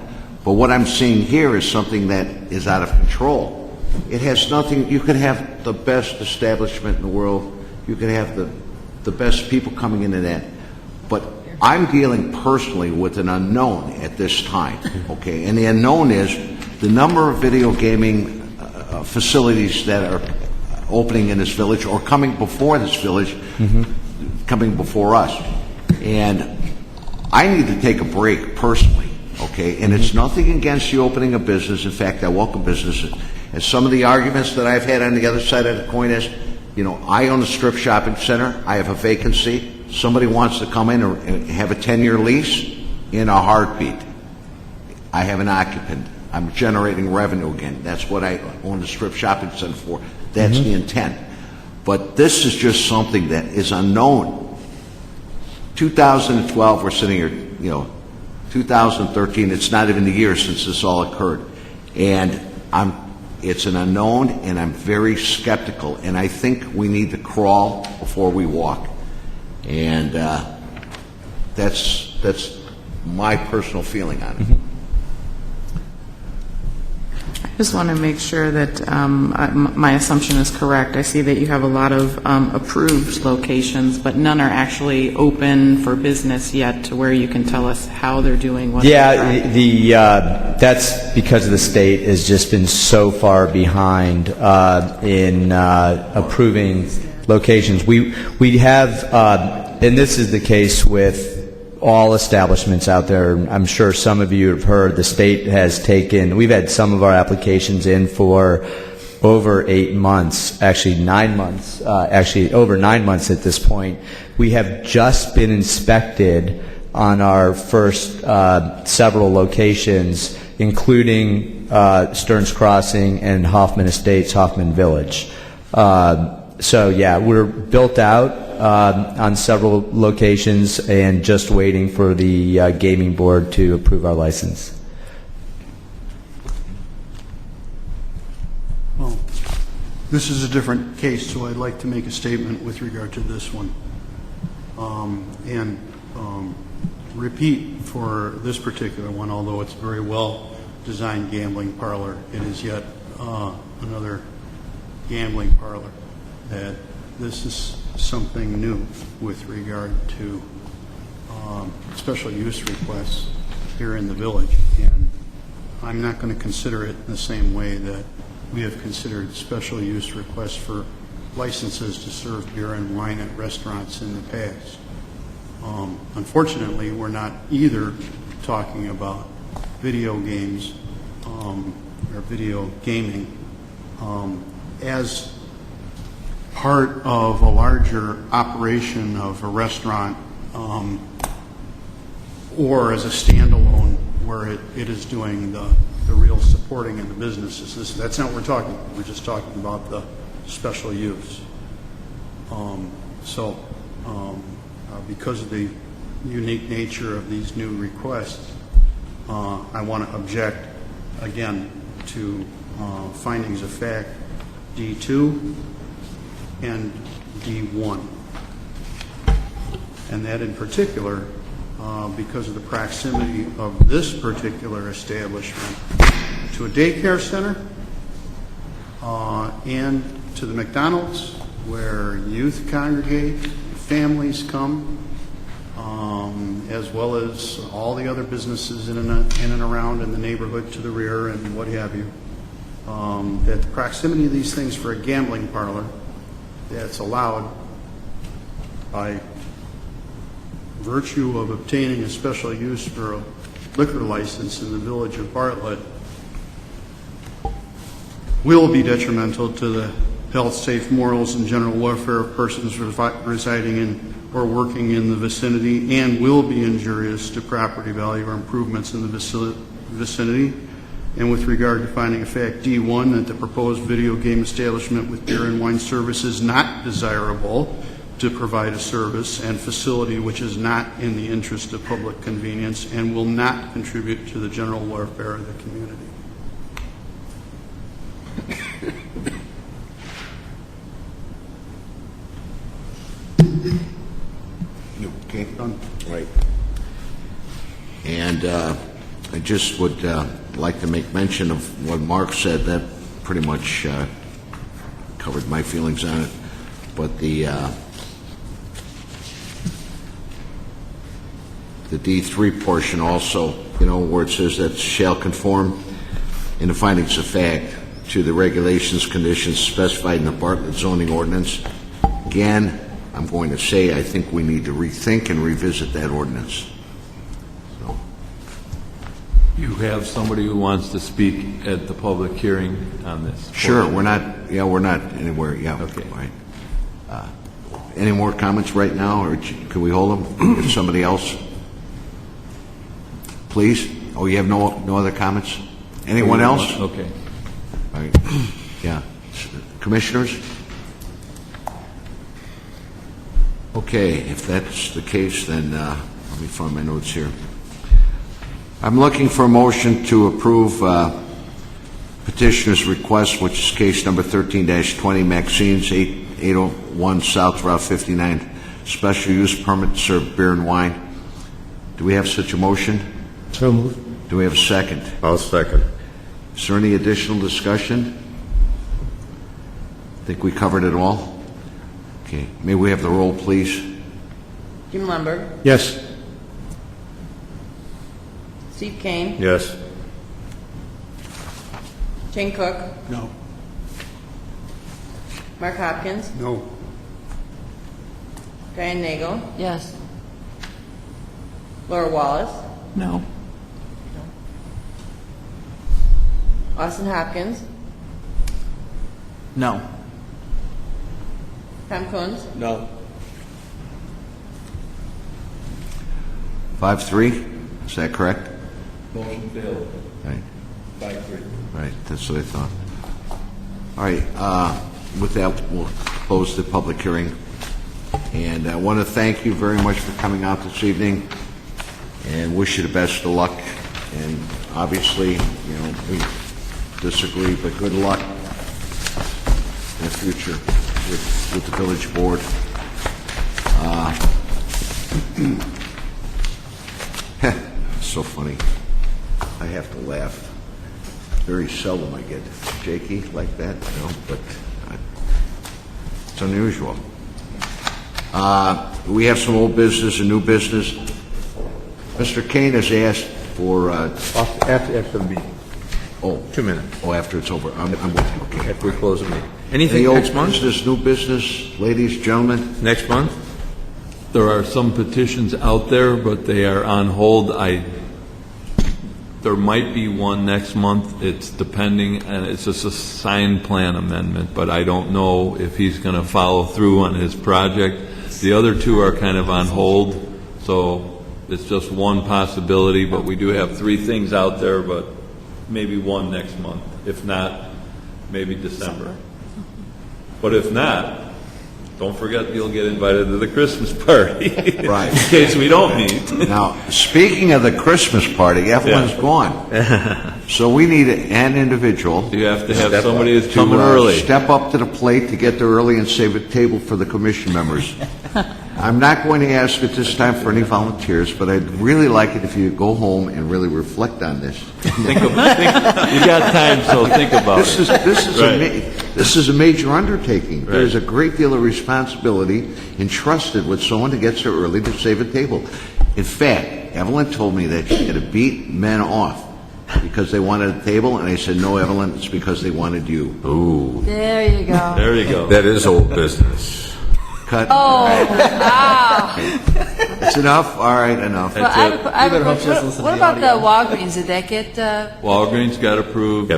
But what I'm seeing here is something that is out of control. It has nothing. You could have the best establishment in the world. You could have the best people coming into that. But I'm dealing personally with an unknown at this time, okay? And the unknown is the number of video gaming facilities that are opening in this village or coming before this village, coming before us. And I need to take a break personally, okay? And it's nothing against the opening of business. In fact, I welcome businesses. And some of the arguments that I've had on the other side of the coin is, I own a strip shopping center. I have a vacancy. Somebody wants to come in and have a 10-year lease, in a heartbeat. I have an occupant. I'm generating revenue again. That's what I own the strip shopping center for. That's the intent. But this is just something that is unknown. 2012, we're sitting here, 2013, it's not even a year since this all occurred. And It's an unknown, and I'm very skeptical, and I think we need to crawl before we walk. And that's my personal feeling on it. I just want to make sure that my assumption is correct. I see that you have a lot of approved locations, but none are actually open for business yet to where you can tell us how they're doing. What That's because the state has just been so far behind in approving locations. We have, and this is the case with all establishments out there. I'm sure some of you have heard the state has taken, we've had some of our applications in for over 8 months, actually 9 months, over 9 months at this point. We have just been inspected on our first several locations, including Stearns Crossing and Hoffman Estates, Hoffman Village. So yeah, we're built out on several locations and just waiting for the gaming board to approve our license. Well, this is a different case, so I'd like to make a statement with regard to this one. And repeat for this particular one, although it's a very well-designed gambling parlor, it is yet another gambling parlor. That this is something new with regard to special use requests here in the village, and I'm not going to consider it in the same way that we have considered special use requests for licenses to serve beer and wine at restaurants in the past. Unfortunately, we're not either talking about video games or video gaming as part of a larger operation of a restaurant or as a standalone where it is doing the real supporting in the businesses. That's not what we're talking about. We're just talking about the special use. Because of the unique nature of these new requests, I want to object again to findings of fact D2 and D1. And that in particular, because of the proximity of this particular establishment to a daycare center and to the McDonald's where youth congregate, families come, as well as all the other businesses in and around in the neighborhood to the rear and what have you, that the proximity of these things for a gambling parlor that's allowed by virtue of obtaining a special use for a liquor license in the village of Bartlett will be detrimental to the health, safe, morals, and general welfare of persons residing in or working in the vicinity, and will be injurious to property value or improvements in the vicinity. And with regard to finding of fact D1, that the proposed video game establishment with beer and wine service is not desirable to provide a service and facility which is not in the interest of public convenience and will not contribute to the general welfare of the community. Okay. Right. And I just would like to make mention of what Mark said. That pretty much covered my feelings on it. But the D3 portion also, where it says that shall conform in the findings of fact to the regulations, conditions specified in the Bartlett zoning ordinance. Again, I'm going to say I think we need to rethink and revisit that ordinance. So. You have somebody who wants to speak at the public hearing on this? Sure, we're not anywhere. Yeah, okay. Right. Any more comments right now, or can we hold them? If somebody else, please. Oh, you have no other comments? Anyone else? Okay. All right. Yeah. Commissioners? Okay, if that's the case, then let me find my notes here. I'm looking for a motion to approve petitioner's request, which is case number 13-20, Maxine's 801 South Route 59, special use permit to serve beer and wine. Do we have such a motion? So moved. Do we have a second? I'll second. Is there any additional discussion? I think we covered it all. Okay. May we have the roll, please? Jim Lumberg, Yes. Steve Kane, Yes. Jane Cook, No. Mark Hopkins, No. Diane Nagel, Yes. Laura Wallace, No. Austin Hopkins, No. Tom Coons, No. 5-3? Is that correct? Motion failed. Right. 5-3. Right, that's what I thought. All right, with that, we'll close the public hearing. And I want to thank you very much for coming out this evening and wish you the best of luck. And obviously, you know, we disagree, but good luck in the future with the village board. So funny. I have to laugh. Very seldom I get shaky like that, you know, but it's unusual. We have some old business and new business. Mr. Kane has asked for... After the meeting. Oh. 2 minutes. Oh, after it's over. I'm with you. Okay. After we close the meeting. Anything Any old next month? business, new business, ladies, gentlemen? Next month? There are some petitions out there, but they are on hold. There might be one next month. It's depending, and it's just a sign plan amendment, but I don't know if he's going to follow through on his project. The other two are kind of on hold, so it's just one possibility, but we do have 3 things out there, but maybe one next month. If not, maybe December. But if not, don't forget you'll get invited to the Christmas party. Right. In case we don't meet. Now, speaking of the Christmas party, everyone's gone. So we need an individual. You have to have somebody that's coming to, early. Step up to the plate to get there early and save a table for the commission members. I'm not going to ask at this time for any volunteers, but I'd really like it if you go home and really reflect on this. You got time, so think about it. This is a major undertaking. There's a great deal of responsibility entrusted with someone who gets there early to save a table. In fact, Evelyn told me that she had to beat men off because they wanted a table, and I said, no, Evelyn, it's because they wanted you. Ooh. There you go. There you go. That is old business. Cut. Oh, wow. It's enough? All right, enough. Well, what about the Walgreens? Did that get... Walgreens got approved,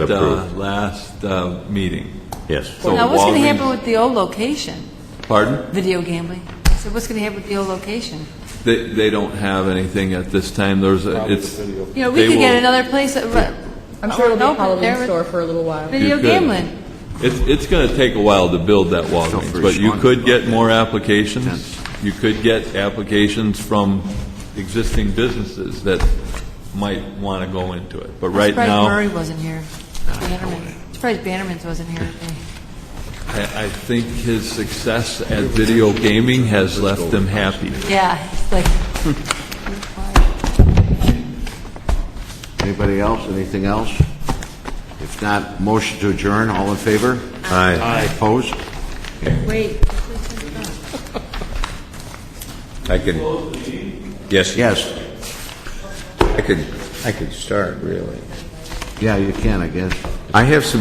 last meeting. Yes. So now, what's going to Walgreens- happen with the old location? Pardon? Video gambling. So what's going to happen with the old location? They don't have anything at this time. There's it's. You know, we could get another place. I'm sure it'll be a Halloween store for a little while. Video You could. gambling. It's going to take a while to build that Walgreens, but you could get more applications. You could get applications from existing businesses that might want to go into it. But right surprised now, Murray wasn't here. Bannerman. Surprised Bannerman's wasn't here today. I think his success at video gaming has left him happy. Yeah, it's like... Anybody else? Anything else? If not, motion to adjourn. All in favor? Aye. Opposed? Wait. I can. Yes. Yes. I could start, really. Yeah, you can, I guess. I have some